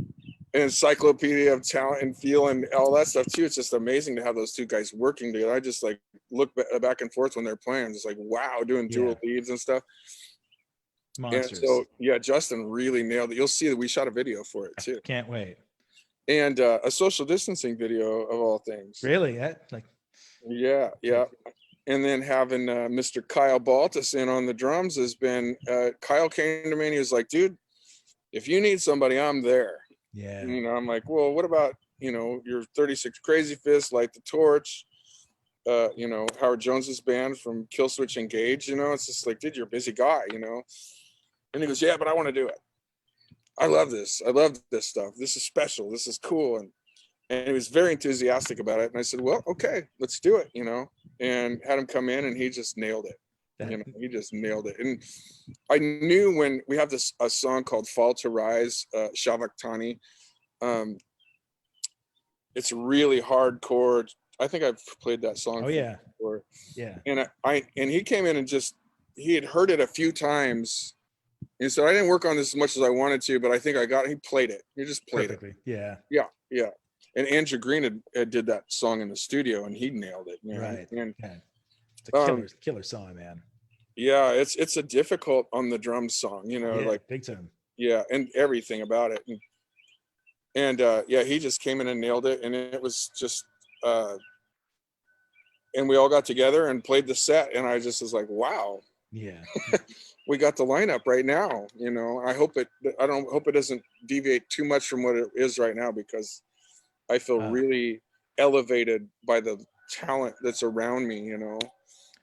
an encyclopedia of talent and feel and all that stuff too. It's just amazing to have those two guys working together. I just like look back and forth when they're playing. It's like, wow, doing dual leads and stuff. Monsters. And so, Justin really nailed it. You'll see that we shot a video for it too. Can't wait. And a social distancing video of all things. Really? Yeah. And then having Mr. Kyle Baltus in on the drums has been, Kyle came to me and he was like, dude, if you need somebody, I'm there. Yeah. I'm like, well, what about, your 36 Crazy Fists, Light the Torch, Howard Jones's band from Killswitch Engage, it's just like, dude, you're a busy guy, And he goes, yeah, but I want to do it. I love this. I love this stuff. This is special. This is cool. And he was very enthusiastic about it. And I said, well, okay, let's do it, and had him come in and he just nailed it. He just nailed it. And I knew when we have a song called Fall to Rise, Shavaktani. It's really hardcore. I think I've played that song. Oh yeah. Before. Yeah. And he came in and he had heard it a few times. And so I didn't work on this as much as I wanted to, but I think he played it. He just played perfectly. it. Yeah. And Andrew Green had did that song in the studio and he nailed it. Right. And it's a killer song, man. Yeah, it's a difficult on the drum song, like big time. Yeah, and everything about it. And he just came in and nailed it. And it was just and we all got together and played the set, and I just was like, wow. Yeah. We got the lineup right now. I don't hope it doesn't deviate too much from what it is right now, because I feel really elevated by the talent that's around me,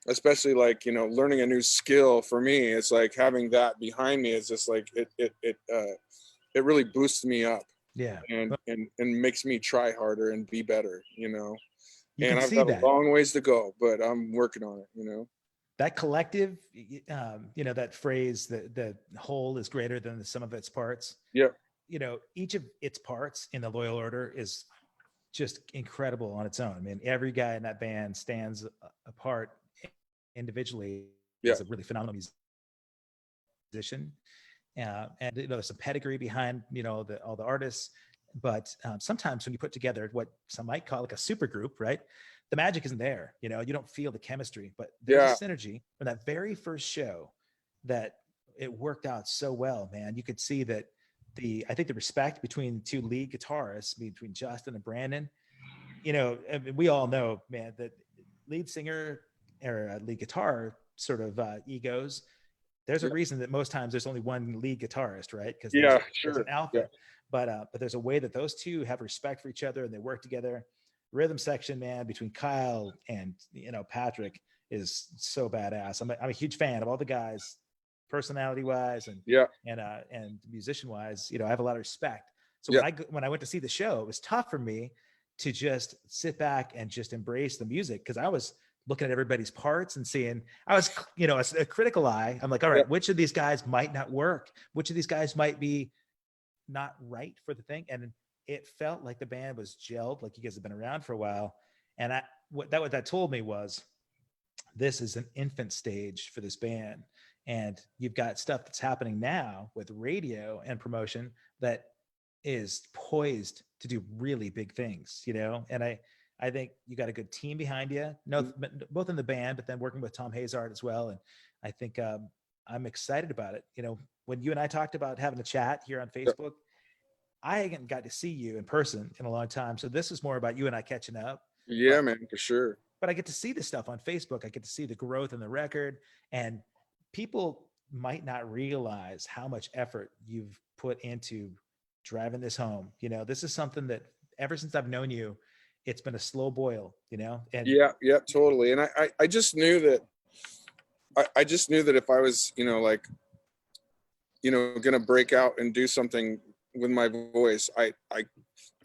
especially like, learning a new skill for me. It's like having that behind me is just like, it really boosts me up. Yeah. And makes me try harder and be better, and I've got a long ways to go, but I'm working on it, That collective, that phrase, the whole is greater than the sum of its parts. Yeah. Each of its parts in the Loyal Order is just incredible on its own. I mean, every guy in that band stands apart individually. Yeah. As a really phenomenal musician. And there's some pedigree behind, all the artists. But sometimes when you put together what some might call like a super group, right? The magic isn't there. You don't feel the chemistry, but there's a synergy from that very first show that it worked out so well, man. You could see that I think the respect between the two lead guitarists, between Justin and Brandon, we all know, man, that lead singer or lead guitar sort of egos. There's a reason that most times there's only one lead guitarist, right? Because there's an alpha. Yeah. But there's a way that those two have respect for each other and they work together. Rhythm section, man, between Kyle and Patrick is so badass. I'm a huge fan of all the guys, personality wise Yeah. And musician wise. I have a lot of respect. So Yeah. when I went to see the show, it was tough for me to just sit back and just embrace the music, because I was looking at everybody's parts and seeing, I was, a critical eye. I'm like, all right, Yeah. which of these guys might not work? Which of these guys might be not right for the thing? And it felt like the band was gelled, like you guys have been around for a while. And what that told me was, this is an infant stage for this band. And you've got stuff that's happening now with radio and promotion that is poised to do really big things, and I think you got a good team behind you, both in the band, but then working with Tom Hazard as well. And I think I'm excited about it. When you and I talked about having a chat here on Facebook, I hadn't got to see you in person in a long time. So this is more about you and I catching up. Yeah, man, for sure. But I get to see this stuff on Facebook. I get to see the growth in the record, and people might not realize how much effort you've put into driving this home. This is something that ever since I've known you, it's been a slow boil, and Yeah, totally. And I just knew that, I just knew that if I was, going to break out and do something with my voice, I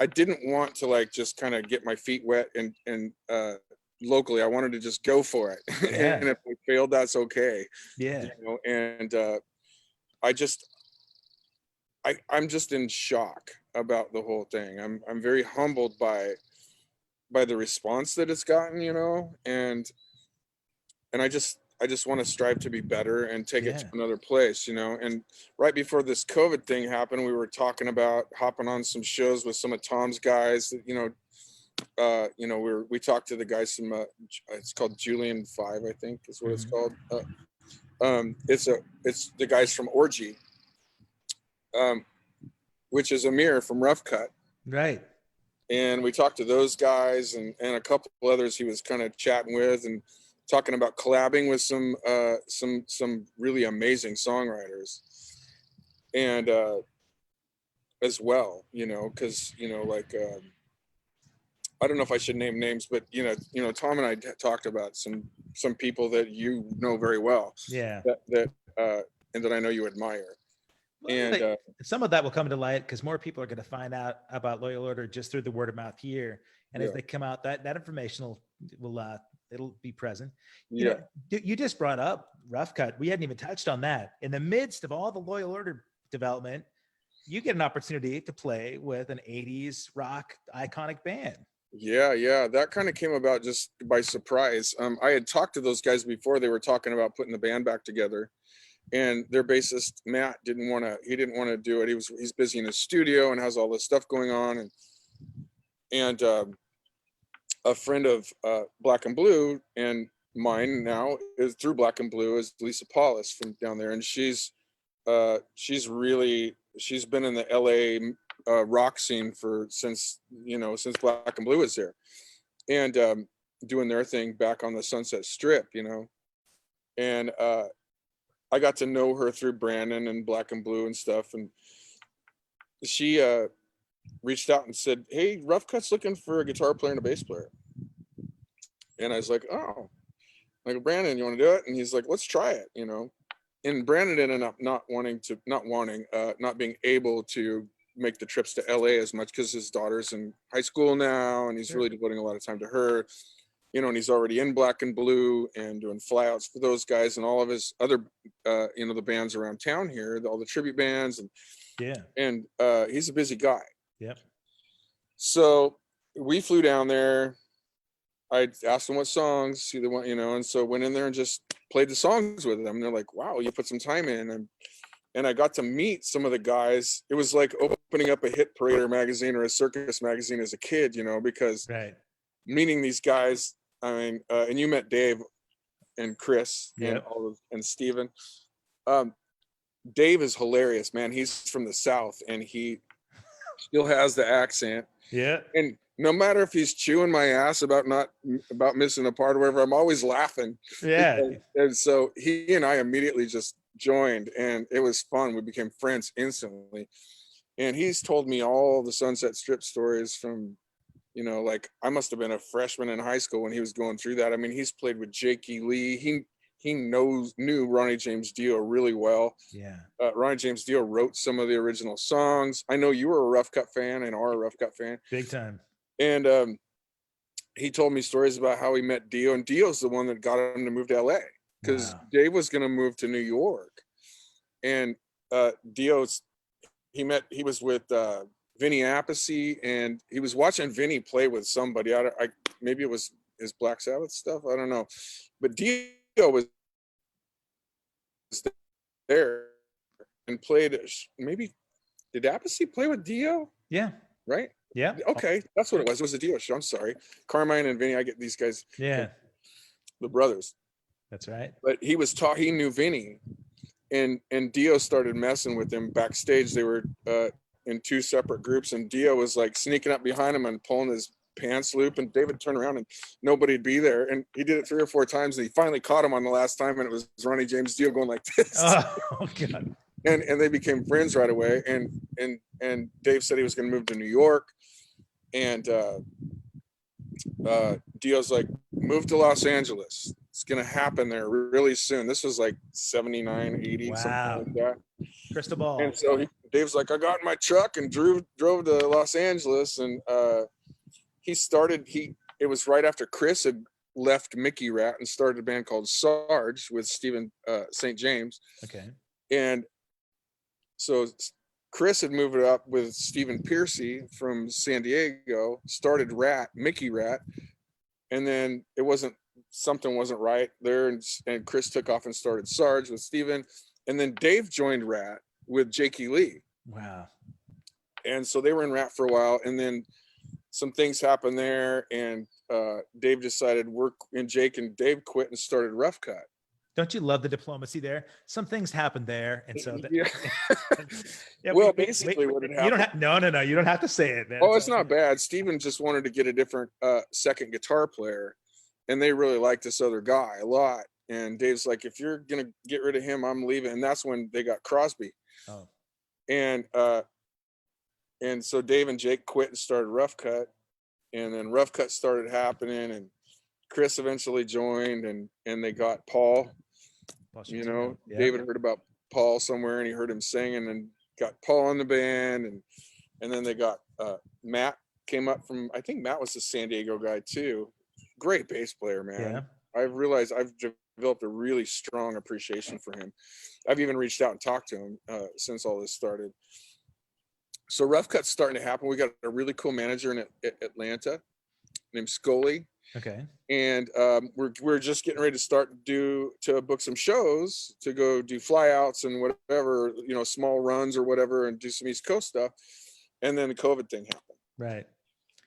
didn't want to like just kind of get my feet wet and locally. I wanted to just go for it. Yeah. And if I failed, that's okay. Yeah. And I'm just in shock about the whole thing. I'm very humbled by the response that it's gotten, and I just want to strive to be better and take it to another place, and right before this COVID thing happened, we were talking about hopping on some shows with some of Tom's guys that, we talked to the guys from it's called Julian 5, I think is what it's called. It's the guys from Orgy, which is Amir from Rough Cutt. Right. And we talked to those guys and a couple others he was kind of chatting with, and talking about collabing with some really amazing songwriters, and as well, because like I don't know if I should name names, but Tom and I talked about some people that you know very well, that and that I know you admire. Well, and some of that will come to light because more people are going to find out about Loyal Order just through the word of mouth here. And as they come out, that information will it'll be present. You just brought up Rough Cutt. We hadn't even touched on that. In the midst of all the Loyal Order development, you get an opportunity to play with an 80s rock iconic band. Yeah. That kind of came about just by surprise. I had talked to those guys before. They were talking about putting the band back together. And their bassist Matt didn't want to do it. He's busy in his studio and has all this stuff going on. And a friend of Black and Blue and mine now is through Black and Blue is Lisa Paulus from down there, and she's been in the LA rock scene since Black and Blue was there, and doing their thing back on the Sunset Strip, and I got to know her through Brandon and Black and Blue and stuff. And she reached out and said, "Hey, Rough Cutt's looking for a guitar player and a bass player." And I was like, "Oh, like Brandon, you want to do it?" And he's like, "Let's try it," And Brandon ended up not being able to make the trips to LA as much because his daughter's in high school now, and he's really devoting a lot of time to her. And he's already in Black and Blue and doing flyouts for those guys and all of his other, the bands around town here, all the tribute bands, and he's a busy guy. Yep. So we flew down there. I asked them what songs, see the one, and so went in there and just played the songs with them. And they're like, "Wow, you put some time in." And I got to meet some of the guys. It was like opening up a Hit Parader magazine or a circus magazine as a kid, because meeting these guys. I mean, and you met Dave and Chris and Steven. Dave is hilarious, man. He's from the South and he still has the accent. Yeah. And no matter if he's chewing my ass about missing a part or whatever, I'm always laughing. Yeah. And so he and I immediately just joined, and it was fun. We became friends instantly. And he's told me all the Sunset Strip stories from you know, like I must have been a freshman in high school when he was going through that. I mean, he's played with Jakey Lee. He knew Ronnie James Dio really well. Yeah. Ronnie James Dio wrote some of the original songs. I know you were a Rough Cut fan and are a Rough Cut fan. Big time. And he told me stories about how he met Dio, and Dio's the one that got him to move to LA because Dave was going to move to New York. And he was with Vinny Appice, and he was watching Vinny play with somebody. Maybe it was his Black Sabbath stuff. I don't know. But Dio was there and played. Maybe did Appice play with Dio? Yeah. Right. Yeah. Okay, that's what it was. It was a Dio show. I'm sorry, Carmine and Vinny. I get these guys. Yeah. The brothers. That's right. But he was taught. He knew Vinny, and Dio started messing with him backstage. They were in two separate groups, and Dio was like sneaking up behind him and pulling his pants loop, and David turned around and nobody'd be there, and he did it 3 or 4 times, and he finally caught him on the last time, and it was Ronnie James Dio going like this. Oh God. And they became friends right away, and Dave said he was going to move to New York, and Dio's like, move to Los Angeles, it's going to happen there really soon. This was like 79, 80. Wow. Something like that. Crystal ball. And so Dave's like, I got in my truck and drove to Los Angeles, and it was right after Chris had left Mickey Rat and started a band called Sarge with Stephen St. James. Okay. And so Chris had moved it up with Stephen Piercy from San Diego, started Mickey Rat, and then something wasn't right there, and Chris took off and started Sarge with Stephen, and then Dave joined Rat with Jakey Lee. Wow. And so they were in Rat for a while, and then some things happened there, and Dave decided Jake and Dave quit and started Rough Cut. Don't you love the diplomacy there? Some things happened there, and so yeah. Yeah, well, basically what had happened. You don't have no. You don't have to say it, man. Oh, it's not bad. Steven just wanted to get a different second guitar player, and they really liked this other guy a lot. And Dave's like, if you're gonna get rid of him, I'm leaving. And that's when they got Crosby. Oh. And so Dave and Jake quit and started Rough Cut, and then Rough Cut started happening, and Chris eventually joined, and they got Paul. You know, yeah. David heard about Paul somewhere, and he heard him singing, and got Paul in the band, and then they got Matt came up from, I think Matt was a San Diego guy too. Great bass player, man. Yeah. I've realized I've developed a really strong appreciation for him. I've even reached out and talked to him since all this started. So Rough Cut's starting to happen. We got a really cool manager in Atlanta named Scully. Okay. And we're just getting ready to start to book some shows to go do flyouts and whatever, you know, small runs or whatever, and do some East Coast stuff. And then the COVID thing happened. Right.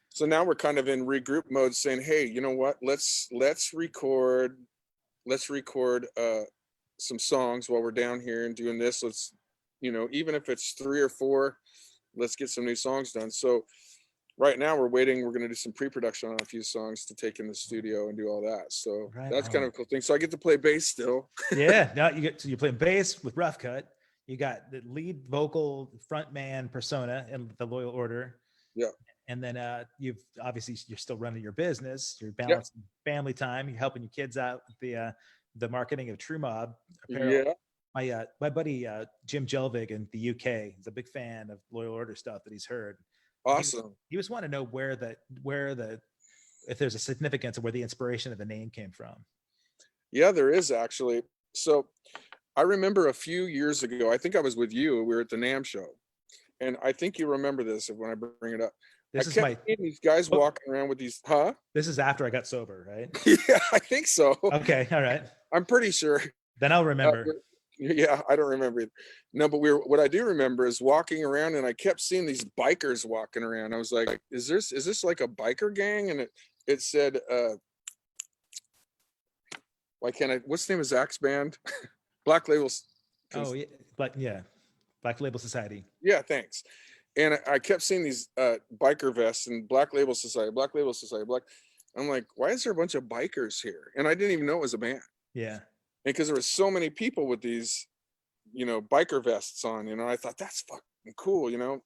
So now we're kind of in regroup mode, saying, hey, you know what? Let's record some songs while we're down here and doing this. Let's, you know, even if it's 3 or 4, let's get some new songs done. So right now we're waiting. We're going to do some pre-production on a few songs to take in the studio and do all that. So that's kind of a cool thing. So I get to play bass still. Yeah. Now you're playing bass with Rough Cut. You got the lead vocal frontman persona in the Loyal Order. Yeah. And then you're still running your business. You're balancing family time. You're helping your kids out with the marketing of True Mob apparel. Yeah. My buddy Jim Jelvig in the UK, he's a big fan of Loyal Order stuff that he's heard. Awesome. He was wanting to know if there's a significance of where the inspiration of the name came from. Yeah, there is actually. So I remember a few years ago, I think I was with you. We were at the NAMM show, and I think you remember this when I bring it up. This is these guys walking around with these, huh? This is after I got sober, right? Yeah, I think so. Okay, all right. I'm pretty sure. Then I'll remember. Yeah, I don't remember it. No, but what I do remember is walking around, and I kept seeing these bikers walking around. I was like, is this like a biker gang? And it said, why can't I, what's the name of Zach's band? Black Labels. Oh, yeah. Black Label Society. Yeah, thanks. And I kept seeing these biker vests and Black Label Society. I'm like, why is there a bunch of bikers here? And I didn't even know it was a band. Yeah. Because there were so many people with these, you know, biker vests on, you know, I thought that's fucking cool, you know?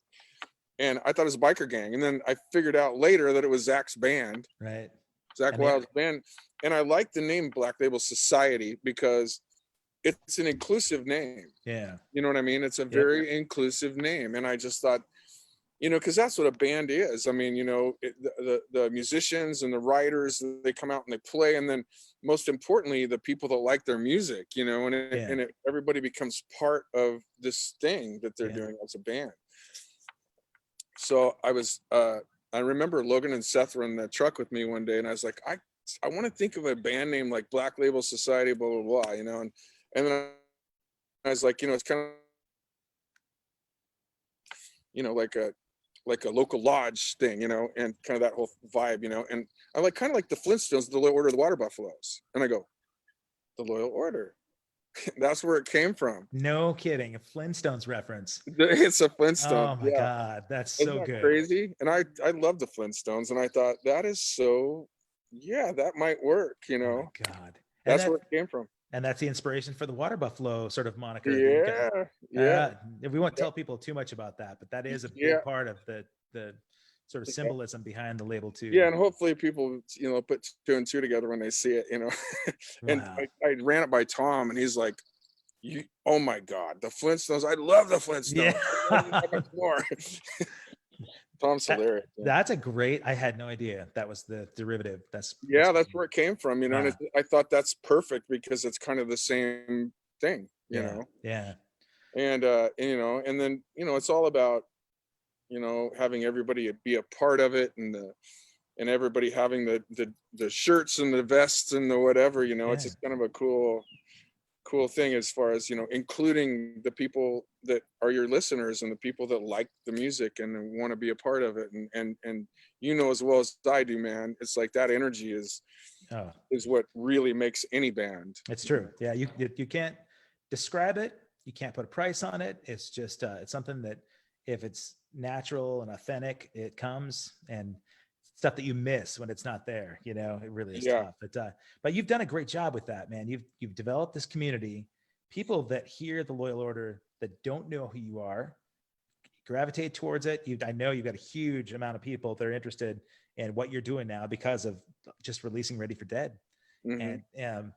and I thought it was a biker gang. And then I figured out later that it was Zach's band, Right. Zach And they, Wild's band. And I like the name Black Label Society because it's an inclusive name. yeah. You know what I mean? It's a Yep. very inclusive name. And I just thought, because that's what a band is. I mean, the musicians and the writers, they come out and they play. And then most importantly, the people that like their music, and everybody becomes part of this thing that they're doing as a band. So I remember Logan and Seth were in the truck with me one day, and I was like, I want to think of a band name like Black Label Society, blah, blah, blah, and then I was like, it's kind of, like a local lodge thing, and kind of that whole vibe, and I kind of like the Flintstones, the Loyal Order of the Water Buffaloes. And I go, the Loyal Order. That's where it came from. No kidding. A Flintstones reference. It's a Flintstone. Oh my God. That's Isn't so that good. crazy? And I love the Flintstones, and I thought that is so, that might work, Oh my God. That's where it came from. And that's the inspiration for the water buffalo sort of moniker. Yeah. We won't tell people too much about that, but that is a big part of the sort of symbolism behind the label too. Yeah, and hopefully people, put 2 and 2 together when they see it, And Wow. I ran it by Tom, and he's like, oh my God, the Flintstones! I love the Flintstones. Yeah. Much more. Tom's hilarious. That's a great. I had no idea that was the derivative. That's where it came from. Wow. And I thought that's perfect because it's kind of the same thing. Yeah. And and then it's all about having everybody be a part of it, and everybody having the shirts and the vests and the whatever. It's just kind of a cool thing as far as including the people that are your listeners and the people that like the music and want to be a part of it, and as well as I do, man, it's like that energy is what really makes any band. It's true. Yeah, you can't describe it, you can't put a price on it. It's just it's something that if it's natural and authentic, it comes, and stuff that you miss when it's not there, it really is tough. But you've done a great job with that, man. You've developed this community, people that hear the Loyal Order that don't know who you are, gravitate towards it. I know you've got a huge amount of people that are interested in what you're doing now because of just releasing Ready for Dead. Mm-hmm. And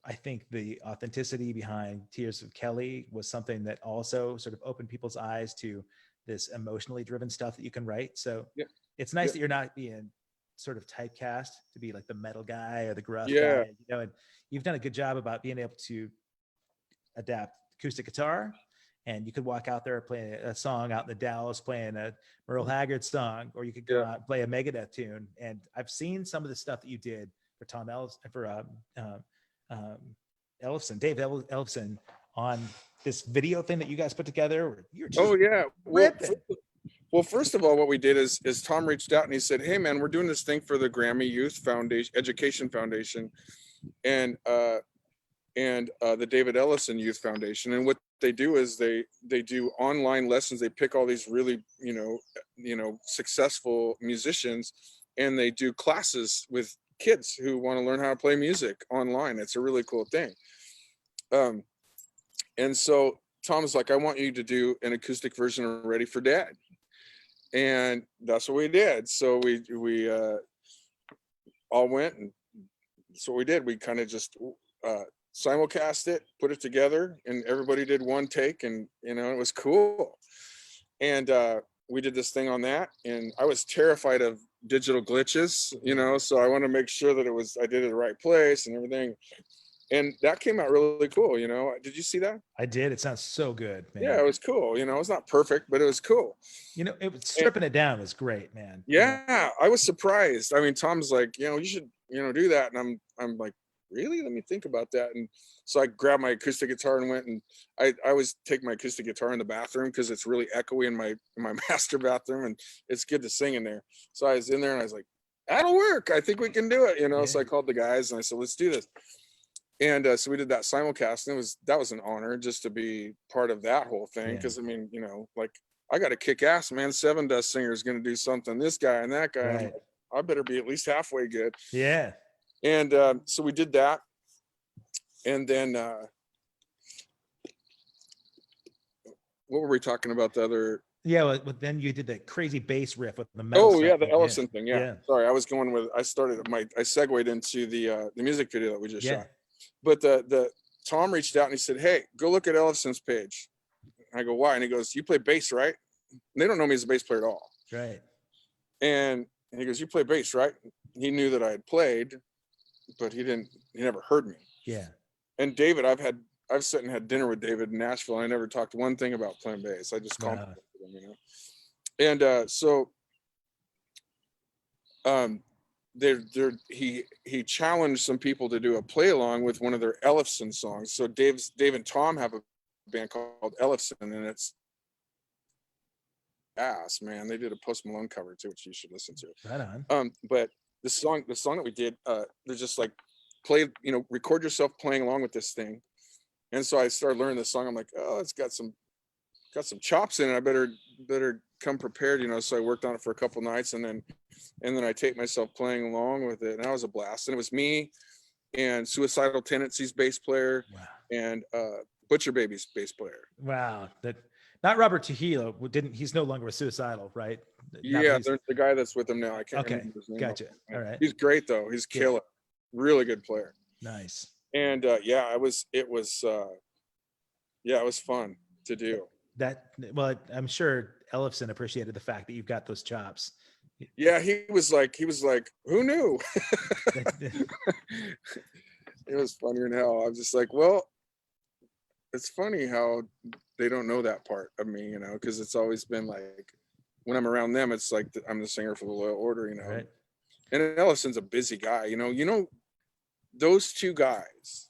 I think the authenticity behind Tears of Kelly was something that also sort of opened people's eyes to this emotionally driven stuff that you can write. So it's nice that you're not being sort of typecast to be like the metal guy or the gruff guy, and you've done a good job about being able to adapt acoustic guitar, and you could walk out there playing a song out in the Dalles, playing a Merle Haggard song, or you could go out and play a Megadeth tune. And I've seen some of the stuff that you did for Tom Ellis, for Ellefson, Dave Ellefson, on this video thing that you guys put together. You're just well, first of all, what we did is Tom reached out and he said, hey man, we're doing this thing for the Grammy Youth Foundation, Education Foundation, and the David Ellison Youth Foundation. And what they do is they do online lessons. They pick all these really successful musicians, and they do classes with kids who want to learn how to play music online. It's a really cool thing. And so Tom's like, I want you to do an acoustic version of Ready for Dead. And that's what we did. So we all went, and that's what we did. We kind of just simulcast it, put it together, and everybody did one take, and it was cool. And we did this thing on that, and I was terrified of digital glitches, so I want to make sure that I did it in the right place and everything. And that came out really cool. Did you see that? I did. It sounds so good, man. Yeah, it was cool. It's not perfect, but it was cool. Stripping it down was great, man. Yeah, I was surprised. I mean, Tom's like, you should, do that. And I'm like, really? Let me think about that. And so I grabbed my acoustic guitar and went, and I always take my acoustic guitar in the bathroom because it's really echoey in my master bathroom, and it's good to sing in there. So I was in there and I was like, that'll work. I think we can do it. Yeah. So I called the guys and I said, let's do this. And so we did that simulcast, and that was an honor just to be part of that whole thing. Because I mean, I got to kick ass, man. Seven Dust Singer is going to do something. This guy and that guy, right. I better be at least halfway good. Yeah. And so we did that, and then what were we talking about? The other Yeah, well, then you did that crazy bass riff with the metal Oh stuff. yeah, the Ellison thing. Yeah. Yeah. Sorry, I segued into the music video that we just Yeah. shot. But the Tom reached out and he said, "Hey, go look at Ellison's page." And I go, "Why?" And he goes, "You play bass, right?" And they don't know me as a bass player at all. Right. And he goes, "You play bass, right?" He knew that I had played, but he never heard me. Yeah. And David, I've sat and had dinner with David in Nashville. I never talked one thing about playing bass. I just complimented him, you know. And so he challenged some people to do a play along with one of their Ellefson songs. So Dave and Tom have a band called Ellefson, and it's ass, man. They did a Post Malone cover too, which you should listen to. Right on. But the song that we did, they're just like record yourself playing along with this thing. And so I started learning this song. I'm like, oh, it's got some chops in it. I better come prepared, you know. So I worked on it for a couple nights, and then I taped myself playing along with it, and that was a blast. And it was me and Suicidal Tendencies bass player, Wow. and Butcher Baby's bass player. Wow. That not Robert Trujillo he's no longer with Suicidal, right? Yeah, there's the guy that's with him now. I can't okay. remember his name. Gotcha. All right. He's great though. He's killer. Really good player. Nice. And it was fun to do. Well, I'm sure Ellefson appreciated the fact that you've got those chops. Yeah, he was like, who knew? It was funnier than hell. I was just like, well, it's funny how they don't know that part of me, you know, because it's always been like, when I'm around them, it's like I'm the singer for the Loyal Order, you know. Right. And Ellison's a busy guy, you know, those two guys,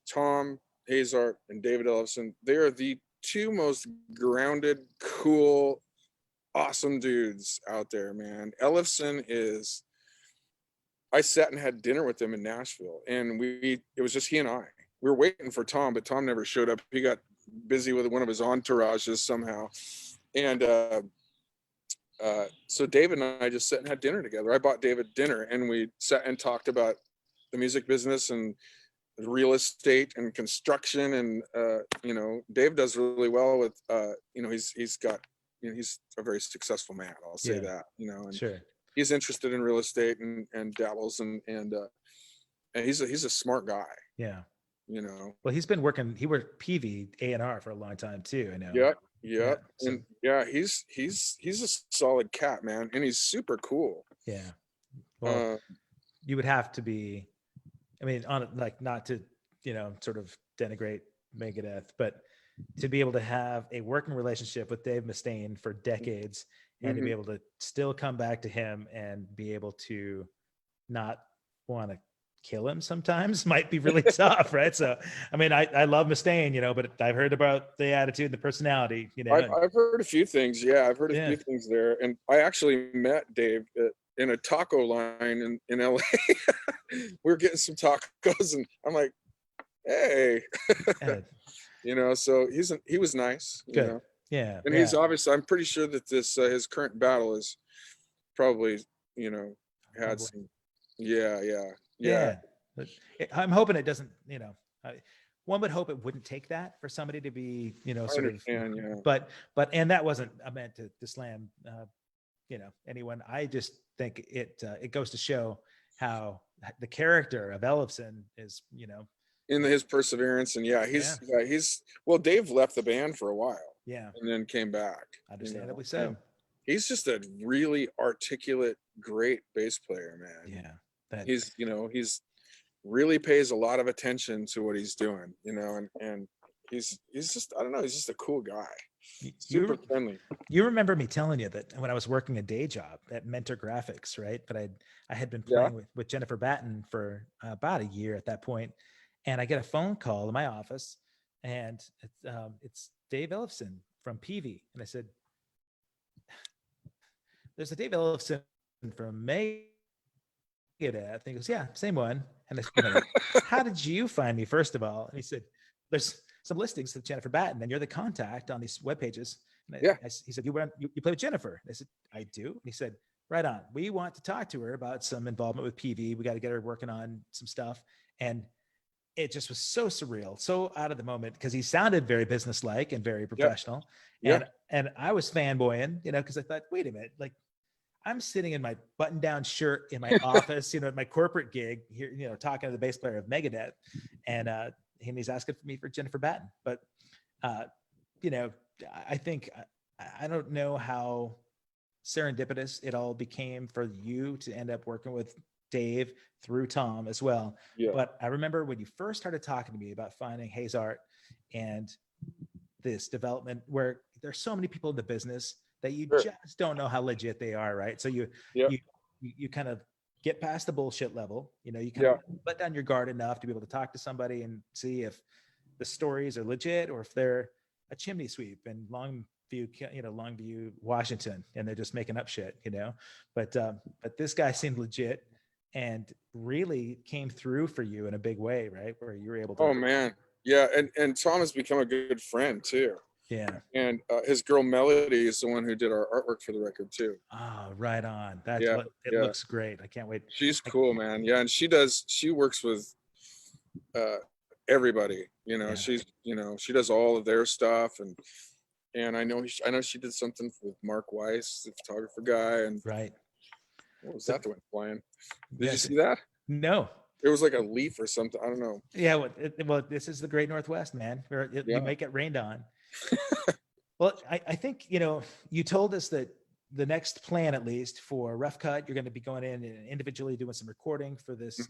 Tom Hazard and David Ellison, they are the two most grounded, cool, awesome dudes out there, man. Ellison is, I sat and had dinner with him in Nashville, and it was just he and I. We were waiting for Tom, but Tom never showed up. He got busy with one of his entourages somehow. And so David and I just sat and had dinner together. I bought David dinner, and we sat and talked about the music business and real estate and construction. And you know, Dave does really well with you know, he's got, you know, he's a very successful man, I'll say that, you know. And sure, he's interested in real estate and dabbles, and he's a smart guy. Yeah. You know. Well, he worked PV A&R for a long time too, I know. Yeah. And yeah, he's a solid cat, man, and he's super cool. Yeah. Well, you would have to be, I mean, on like, not to, you know, sort of denigrate Megadeth, but to be able to have a working relationship with Dave Mustaine for decades, and to be able to still come back to him and be able to not want to kill him sometimes might be really tough, right? So, I mean, I love Mustaine, you know, but I've heard about the attitude and the personality, you know. I've heard a few things. Yeah, I've heard a few things there. And I actually met Dave in a taco line in LA. We were getting some tacos, and I'm like, hey, you know, so he was nice. Good. You know? Yeah. And he's obviously, I'm pretty sure that this, his current battle is probably, you know, had some, yeah. But I'm hoping it doesn't, you know, one would hope it wouldn't take that for somebody to be, you know, sort of, but, and that wasn't meant to slam, you know, anyone. I just think it goes to show how the character of Ellefson is, you know, in his perseverance. And he's well, Dave left the band for a while. Yeah. And then came back. Understandably so. And he's just a really articulate, great bass player, man. Yeah. He's, you know, he's really pays a lot of attention to what he's doing, you know, and he's just, I don't know, he's just a cool guy. Super friendly. You remember me telling you that when I was working a day job at Mentor Graphics, right? But I had been playing with Jennifer Batten for about a year at that point. And I get a phone call in my office, and it's Dave Ellefson from PV. And I said, there's a Dave Ellefson from Megadeth. And he goes, yeah, same one. And I said, how did you find me, first of all? And he said, there's some listings of Jennifer Batten, and you're the contact on these web pages. And he said, you play with Jennifer? And I said, I do. And he said, right on. We want to talk to her about some involvement with PV. We got to get her working on some stuff. And it just was so surreal, so out of the moment, because he sounded very businesslike and very Yeah. professional. Yeah. And I was fanboying, because I thought, wait a minute, like I'm sitting in my button-down shirt in my office, at my corporate gig here, talking to the bass player of Megadeth, and he's asking for me for Jennifer Batten. But I think I don't know how serendipitous it all became for you to end up working with Dave through Tom as well. Yeah. But I remember when you first started talking to me about finding Hayes Art and this development where there's so many people in the business that you Sure. just don't know how legit they are, right? So you kind of get past the bullshit level, you kind of let down your guard enough to be able to talk to somebody and see if the stories are legit or if they're a chimney sweep in Longview, Washington, and they're just making up shit, But this guy seemed legit and really came through for you in a big way, right? Where you were able to. Oh man, yeah, and Tom has become a good friend too. Yeah. And his girl Melody is the one who did our artwork for the record too. Oh, right on. That's Yeah, what it looks great. I can't wait. She's cool, man. Yeah, and she works with everybody. She's she does all of their stuff, and I know she did something with Mark Weiss, the photographer guy, and right. What was that that went flying? Did Yes. you see that? No. It was like a leaf or something. I don't know. Yeah, well, this is the Great Northwest, man. You make it rained on. Well, I think you told us that the next plan, at least for Rough Cut, you're going to be going in and individually doing some recording for this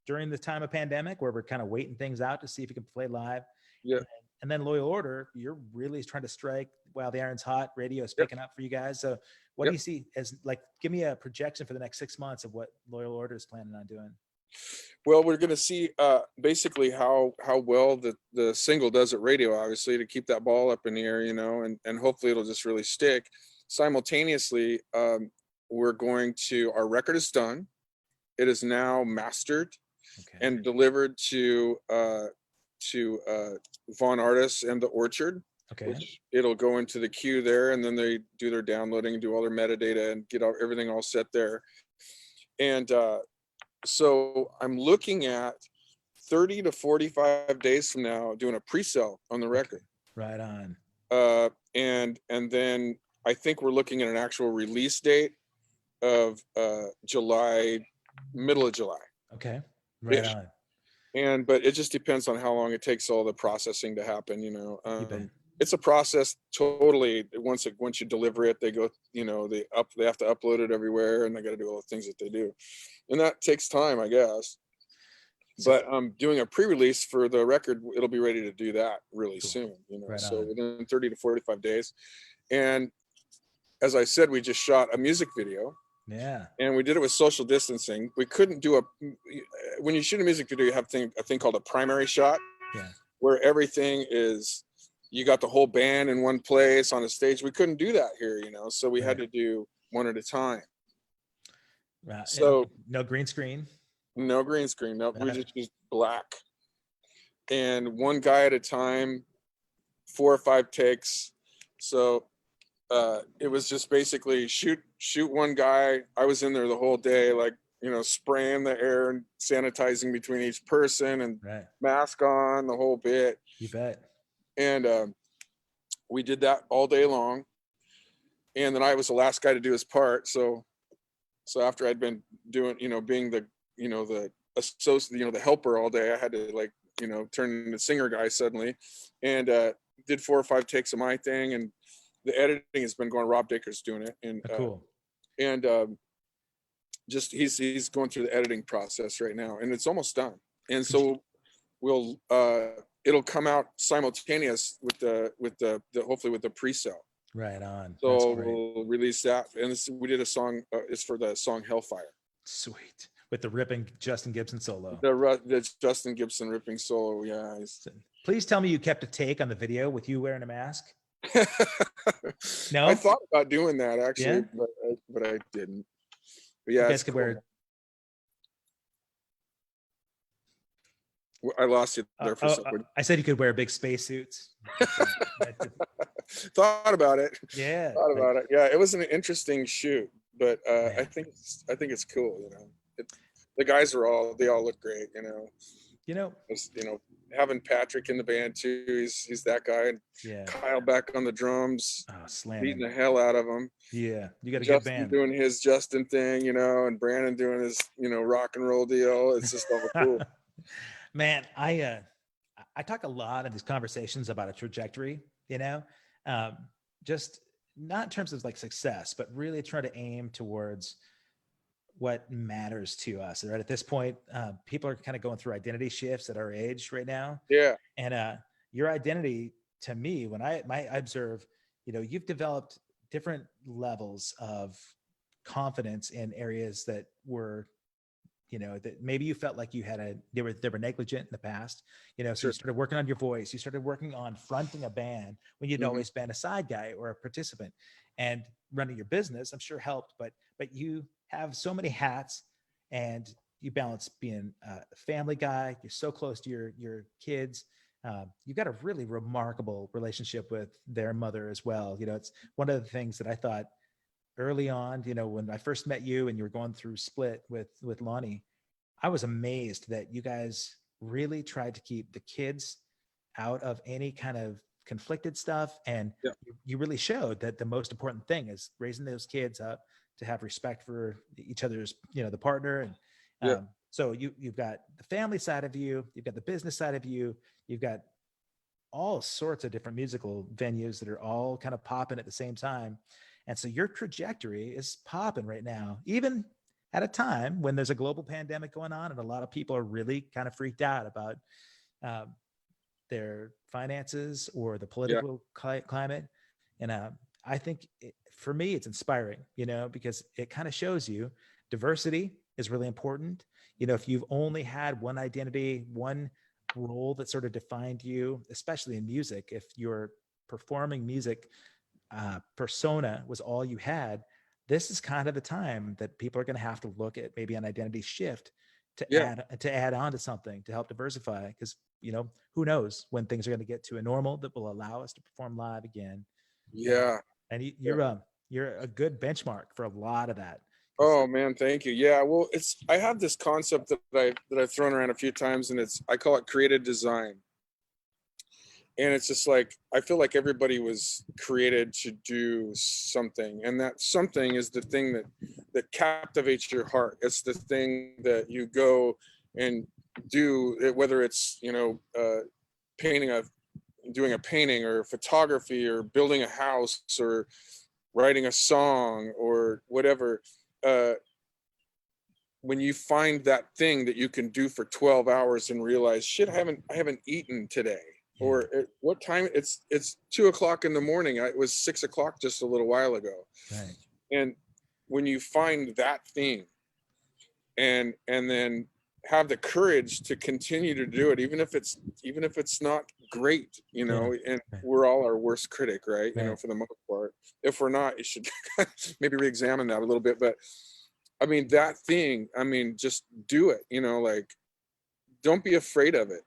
during the time of pandemic, where we're kind of waiting things out to see if you can play live. Yeah. And then Loyal Order, you're really trying to strike while the iron's hot. Radio is picking up for you guys. So what do you see as, like, give me a projection for the next 6 months of what Loyal Order is planning on doing? Well, we're going to see basically how well the single does at radio, obviously, to keep that ball up in the air, and hopefully it'll just really stick. Simultaneously, our record is done. It is now mastered and delivered to Vaughn Artists and the Orchard. Okay. Which it'll go into the queue there, and then they do their downloading and do all their metadata and get everything all set there. And so I'm looking at 30 to 45 days from now doing a pre-sale on the record. Right on. And then I think we're looking at an actual release date of July, middle of July. Okay. Right on. But it just depends on how long it takes all the processing to happen, You bet. It's a process totally. Once you deliver it, they go, they have to upload it everywhere, and they got to do all the things that they do, and that takes time, I guess. But I'm doing a pre-release for the record. It'll be ready to do that really soon, Right so on. within 30 to 45 days. And as I said, we just shot a music video. Yeah. And we did it with social distancing. We couldn't do when you shoot a music video, you have a thing called a primary shot. Yeah. Where everything is, you got the whole band in one place on a stage. We couldn't do that here, so we had to do one at a time. Right. So and no green screen. No green screen. No, we just used black. And one guy at a time, 4 or 5 takes. So it was just basically shoot one guy. I was in there the whole day, like, spraying the air and sanitizing between each person and mask on, the whole bit. You bet. And we did that all day long. And then I was the last guy to do his part. So after I'd been doing, being the, the associate, the helper all day, I had to turn into singer guy suddenly, and did 4 or 5 takes of my thing. And the editing has been going, Rob Dacre's doing it. And cool. And just he's going through the editing process right now, and it's almost done. And so it'll come out simultaneous with the hopefully with the pre-sale. Right on. So we'll release that, and we did a song. It's for the song Hellfire. Sweet, with the ripping Justin Gibson solo. The Justin Gibson ripping solo. Yeah. Please tell me you kept a take on the video with you wearing a mask. No, I thought about doing that actually, but I didn't. But yeah, you guys could wear. I lost you there for a second. I said you could wear big spacesuits. Thought about it. Yeah. Thought about it. Yeah, it was an interesting shoot, but I think it's cool. The guys they all look great. You know, having Patrick in the band too. He's that guy. And yeah. Kyle back on the drums, Oh, beating slamming. the hell out of him. Yeah. You got a good Justin band. doing his Justin thing, and Brandon doing his, rock and roll deal. It's just all cool. Man, I talk a lot in these conversations about a trajectory, just not in terms of like success, but really try to aim towards what matters to us. Right at this point, people are kind of going through identity shifts at our age right now. Yeah. And your identity, to me, when I observe, you've developed different levels of confidence in areas that were, that maybe you felt like they were negligent in the past, so Sure. you started working on your voice, you started working on fronting a band when you'd always been a side guy or a participant, and running your business, I'm sure helped, but you have so many hats, and you balance being a family guy. You're so close to your kids. You've got a really remarkable relationship with their mother as well. It's one of the things that I thought early on, when I first met you and you were going through split with Lonnie, I was amazed that you guys really tried to keep the kids out of any kind of conflicted stuff. And Yeah. you really showed that the most important thing is raising those kids up to have respect for each other's, the partner. And so you've got the family side of you, you've got the business side of you, you've got all sorts of different musical venues that are all kind of popping at the same time. And so your trajectory is popping right now, even at a time when there's a global pandemic going on and a lot of people are really kind of freaked out about their finances or the political climate. And I think for me, it's inspiring, because it kind of shows you diversity is really important. If you've only had one identity, one role that sort of defined you, especially in music, if your performing music persona was all you had, this is kind of the time that people are going to have to look at maybe an identity shift to add on to something to help diversify. Because, who knows when things are going to get to a normal that will allow us to perform live again. Yeah. And you're a good benchmark for a lot of that. Oh man, thank you. Yeah, well, I have this concept that I've thrown around a few times, and I call it created design. And it's just like, I feel like everybody was created to do something, and that something is the thing that captivates your heart. It's the thing that you go and do, whether it's doing a painting or photography or building a house or writing a song or whatever. When you find that thing that you can do for 12 hours and realize, shit, I haven't eaten today. Yeah. Or at what time? It's 2:00 in the morning. It was 6:00 just a little while ago. Right. And when you find that thing and then have the courage to continue to do it, even if it's not great, and right. We're all our worst critic, right? For the most part. If we're not, you should maybe re-examine that a little bit. But I mean, that thing, just do it, don't be afraid of it.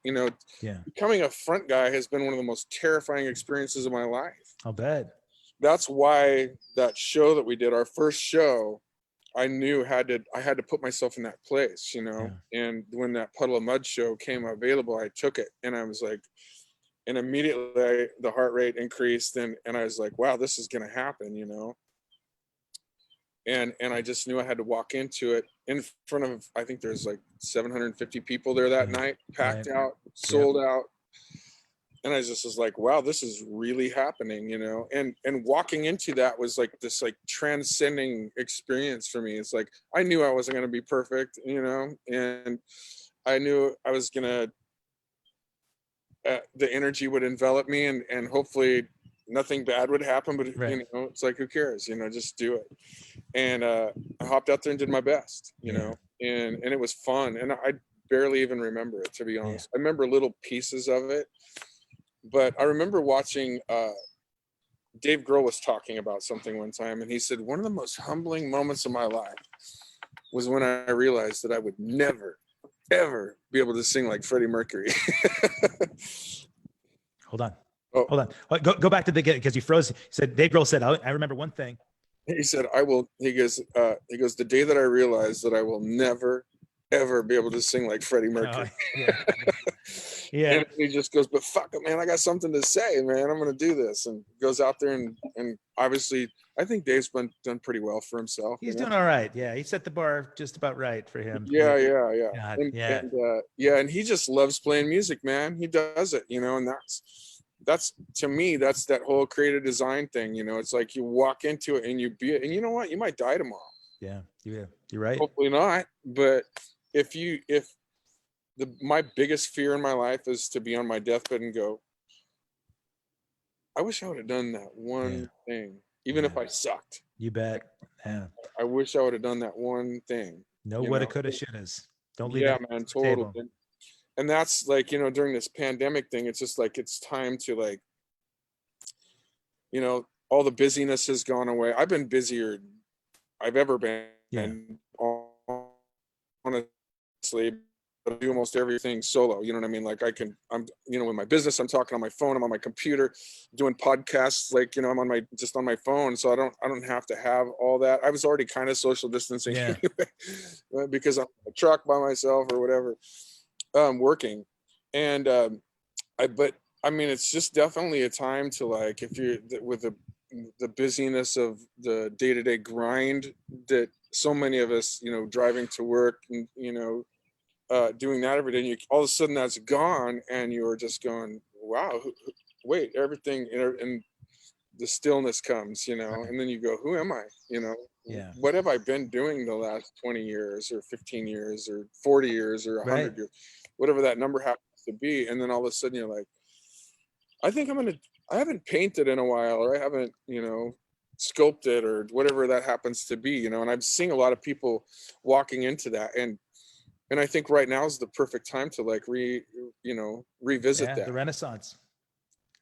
Becoming a front guy has been one of the most terrifying experiences of my life. I'll bet. That's why that show that we did, our first show, I knew I had to put myself in that place, Yeah. And when that Puddle of Mud show came available, I took it, and I was like, and immediately the heart rate increased, and I was like, wow, this is going to happen, And I just knew I had to walk into it in front of, I think there's like 750 people there that night, packed out, sold out. And I just was like, wow, this is really happening, and walking into that was like this like transcending experience for me. It's like, I knew I wasn't going to be perfect, and I knew I was going to, the energy would envelop me, and hopefully nothing bad would happen, but right. It's like, who cares, just do it. And I hopped out there and did my best, and it was fun. And I barely even remember it, to be honest. I remember little pieces of it, but I remember watching, Dave Grohl was talking about something one time, and he said, one of the most humbling moments of my life was when I realized that I would never, ever be able to sing like Freddie Mercury. Hold on. Go back to the beginning, because you froze. He said, Dave Grohl said, I remember one thing. He said, he goes, the day that I realized that I will never, ever be able to sing like Freddie Oh, Mercury. yeah. Yeah. And he just goes, but fuck it, man, I got something to say, man. I'm gonna do this, and goes out there and obviously, I think Dave's done pretty well for himself. He's doing all right. Yeah. He set the bar just about right for him. Yeah, yeah, yeah, God, and yeah. yeah, and he just loves playing music, man. He does it, and that's to me, that's that whole creative design thing. It's like you walk into it and you be it, and you know what? You might die tomorrow. Yeah. You're right. Hopefully not, but if my biggest fear in my life is to be on my deathbed and go, I wish I would have done that one thing, even if I sucked. You bet. Yeah. I wish I would have done that one thing. Know what it coulda, shouldas. Don't leave Yeah, that man, on the totally. table. And that's like, during this pandemic thing, it's just like it's time to like, all the busyness has gone away. I've been busier I've ever been, honestly. I do almost everything solo. You know what I mean? Like I'm with my business, I'm talking on my phone, I'm on my computer, doing podcasts. Like, I'm on my phone. So I don't have to have all that. I was already kind of social distancing anyway, because I'm in a truck by myself or whatever, working. And, but I mean, it's just definitely a time to like, if you're with the busyness of the day-to-day grind that so many of us, driving to work and, doing that every day, and all of a sudden that's gone, and you're just going, wow, wait, everything, and the stillness comes, and then you go, who am I? What have I been doing the last 20 years or 15 years or 40 years or 100 years, whatever that number happens to be. And then all of a sudden you're like, I haven't painted in a while, or I haven't, sculpted or whatever that happens to be, and I'm seeing a lot of people walking into that. And I think right now is the perfect time to like revisit that. The Renaissance.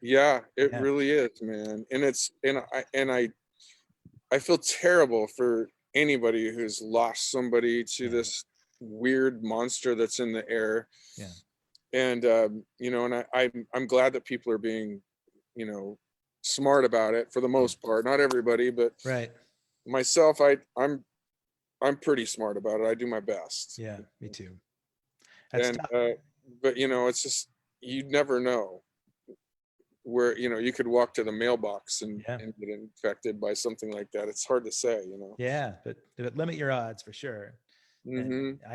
Yeah, it really is, man. And I feel terrible for anybody who's lost somebody to this weird monster that's in the air. Yeah. And and I'm glad that people are being, smart about it for the most part. Not everybody, but myself, I'm pretty smart about it. I do my best. Yeah, me too. That's and tough. But it's just, you never know where you could walk to the mailbox and get infected by something like that. It's hard to say. Yeah, but limit your odds for sure. Mm-hmm.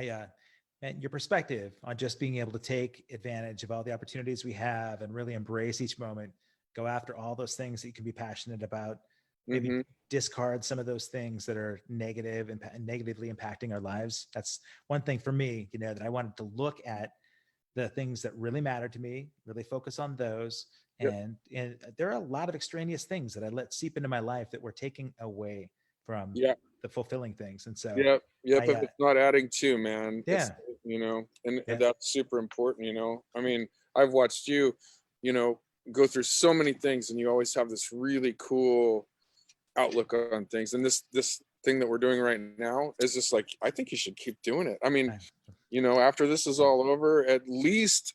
And your perspective on just being able to take advantage of all the opportunities we have and really embrace each moment, go after all those things that you can be passionate about, maybe discard some of those things that are negative and negatively impacting our lives. That's one thing for me, that I wanted to look at the things that really matter to me, really focus on those. And there are a lot of extraneous things that I let seep into my life that were taking away from the fulfilling things. And so, if it's not adding to, man, it's, and that's super important. I mean, I've watched you, go through so many things, and you always have this really cool outlook on things. And this thing that we're doing right now is just like, I think you should keep doing it. I mean, after this is all over, at least,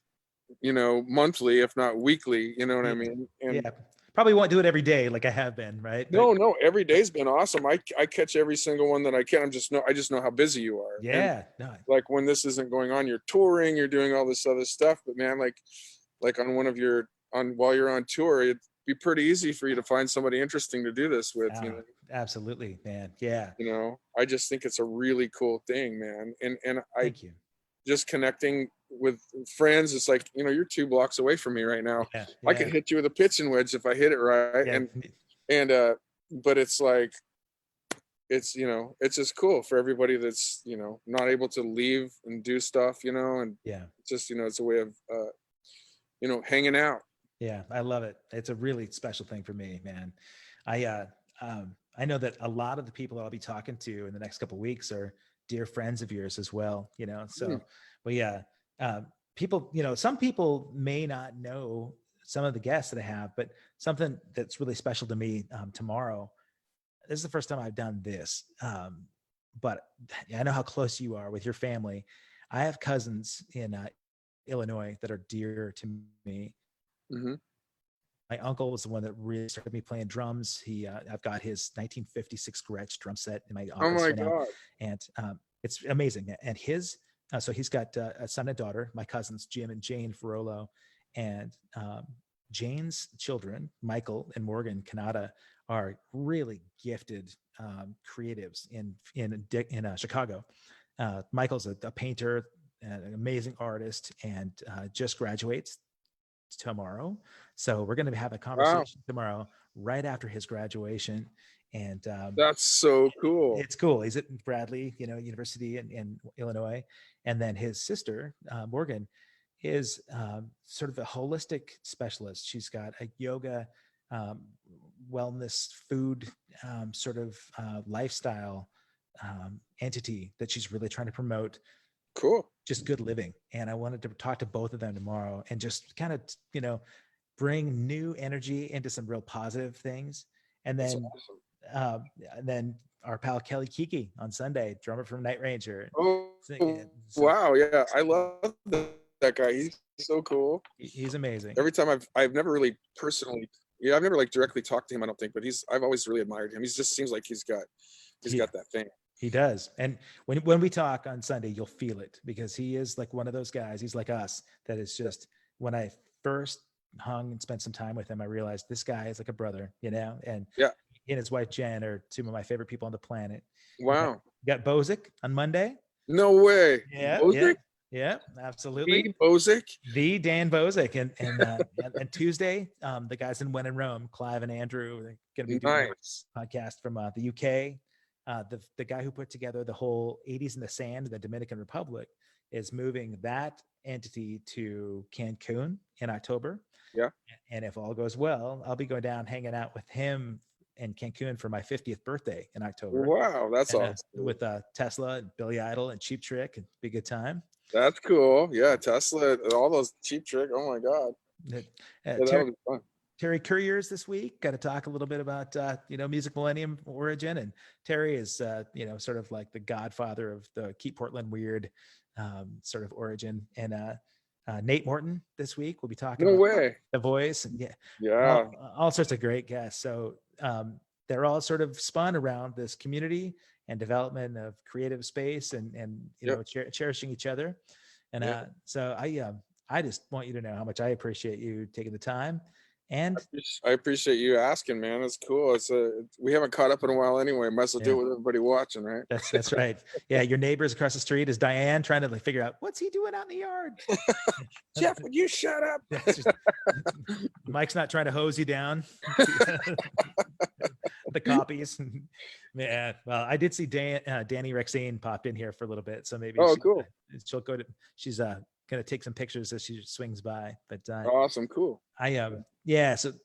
monthly, if not weekly, you know what I mean? And probably won't do it every day like I have been, right? No, every day's been awesome. I catch every single one that I can. I just know how busy you are. Like when this isn't going on, you're touring, you're doing all this other stuff. But man, like on while you're on tour, it'd be pretty easy for you to find somebody interesting to do this with. Absolutely, man. Yeah. I just think it's a really cool thing, man. And thank you. Just connecting with friends. It's like, you're 2 blocks away from me right now. I could hit you with a pitching wedge if I hit it right. But it's like, it's, it's just cool for everybody that's, not able to leave and do stuff, and just, it's a way of, hanging out. Yeah, I love it. It's a really special thing for me, man. I know that a lot of the people that I'll be talking to in the next couple of weeks are dear friends of yours as well, so, but people, some people may not know some of the guests that I have, but something that's really special to me, tomorrow, this is the first time I've done this. But I know how close you are with your family. I have cousins in Illinois that are dear to me. Mm-hmm. My uncle was the one that really started me playing drums. I've got his 1956 Gretsch drum set in my office. Oh my God. And it's amazing. And his So he's got a son and daughter, my cousins, Jim and Jane Ferrolo, and Jane's children, Michael and Morgan Kanata, are really gifted creatives in Chicago. Michael's a painter, an amazing artist, and just graduates tomorrow. So we're going to have a conversation tomorrow, right after his graduation. And that's so cool. It's cool. He's at Bradley, University in Illinois. And then his sister, Morgan, is sort of a holistic specialist. She's got a yoga, wellness, food sort of lifestyle entity that she's really trying to promote. Cool. Just good living. And I wanted to talk to both of them tomorrow and just kind of, bring new energy into some real positive things. And then, awesome. And then our pal Kelly Kiki on Sunday, drummer from Night Ranger. Oh, wow. Yeah. I love that guy. He's so cool. He's amazing. Every time I've never really personally, I've never like directly talked to him, I don't think, but I've always really admired him. He just seems like he's got that thing. He does. And when we talk on Sunday, you'll feel it, because he is like one of those guys. He's like us. That is just, when I first hung and spent some time with him, I realized this guy is like a brother, and he and his wife Jen are two of my favorite people on the planet. Wow. You got Bozic on Monday. No way. Yeah. Bozic? Yeah, absolutely. The Bozic? The Dan Bozic. And Tuesday, the guys in When in Rome, Clive and Andrew, they're going to be doing a podcast from the UK. The guy who put together the whole 80s in the Sand, the Dominican Republic, is moving that entity to Cancun in October. Yeah. And if all goes well, I'll be going down hanging out with him in Cancun for my 50th birthday in October. Wow, that's awesome. With Tesla and Billy Idol and Cheap Trick, and be a good time. That's cool. Yeah, Tesla, all those Cheap Trick. Oh my God. That was fun. Terry Courier's this week. Got to talk a little bit about Music Millennium origin, and Terry is sort of like the godfather of the Keep Portland Weird sort of origin. And Nate Morton this week we'll be talking about The Voice, and all sorts of great guests. So they're all sort of spun around this community and development of creative space, and cherishing each other. And so I just want you to know how much I appreciate you taking the time. And I appreciate you asking, man. It's cool. We haven't caught up in a while anyway. Might as well do it with everybody watching, right? That's right. Yeah, your neighbors across the street is Diane, trying to figure out what's he doing out in the yard. Jeff, would you shut up? Mike's not trying to hose you down. The copies. Yeah. Well, I did see Danny Rexine popped in here for a little bit, so maybe cool. She'll go to. She's gonna take some pictures as she swings by. But awesome, cool.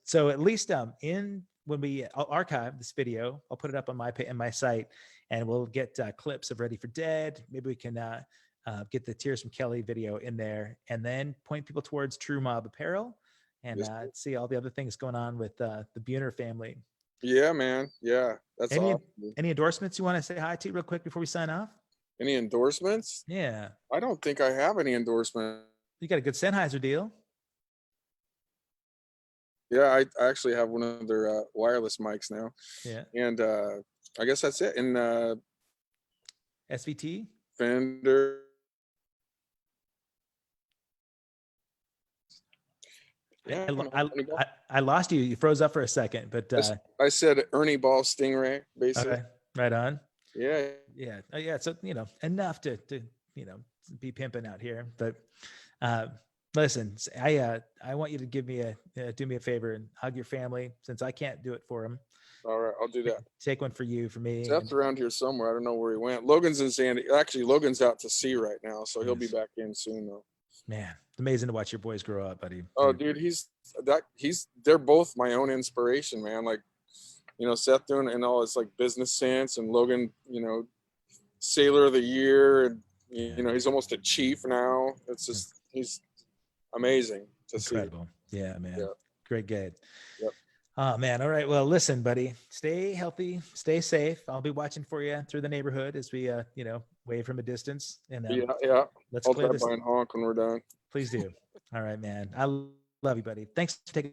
So at least when we archive this video, I'll put it up on my site, and we'll get clips of Ready for Dead. Maybe we can get the Tears from Kelly video in there, and then point people towards True Mob Apparel, and see all the other things going on with the BUEHNER family. Yeah, man. Yeah, that's awesome. Any endorsements you want to say hi to real quick before we sign off? Any endorsements? Yeah. I don't think I have any endorsements. You got a good Sennheiser deal. Yeah, I actually have one of their wireless mics now. Yeah. And I guess that's it. And SVT? Fender. Yeah, I lost you. You froze up for a second, but I said Ernie Ball Stingray, basically. Okay, right on. Yeah. So enough to be pimping out here. But listen, I want you to do me a favor and hug your family, since I can't do it for them. All right, I'll do that. Take one for me. Seth's around here somewhere. I don't know where he went. Logan's in Sandy. Actually, Logan's out to sea right now, so he'll be back in soon though. Man, it's amazing to watch your boys grow up, buddy. Oh, dude, they're both my own inspiration, man. Like, Seth doing and all his like business sense, and Logan, Sailor of the Year, and he's almost a chief now. It's just he's amazing to Incredible. See. Yeah, man. Yeah. Great guy. Yep. Oh man. All right. Well, listen, buddy, stay healthy, stay safe. I'll be watching for you through the neighborhood as we wave from a distance. And yeah. Let's I'll clear drive this. by and honk when we're done. Please do. All right, man. I love you, buddy. Thanks for taking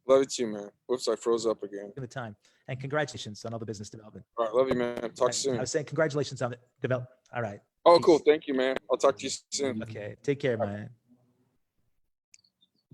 Love you too, man. Whoops, I froze up again. the time. And congratulations on all the business development. All right, love you, man. Talk soon. I was saying congratulations on the development. All right. Oh, cool. Peace. Thank you, man. I'll talk to you soon. Okay. Take care, man.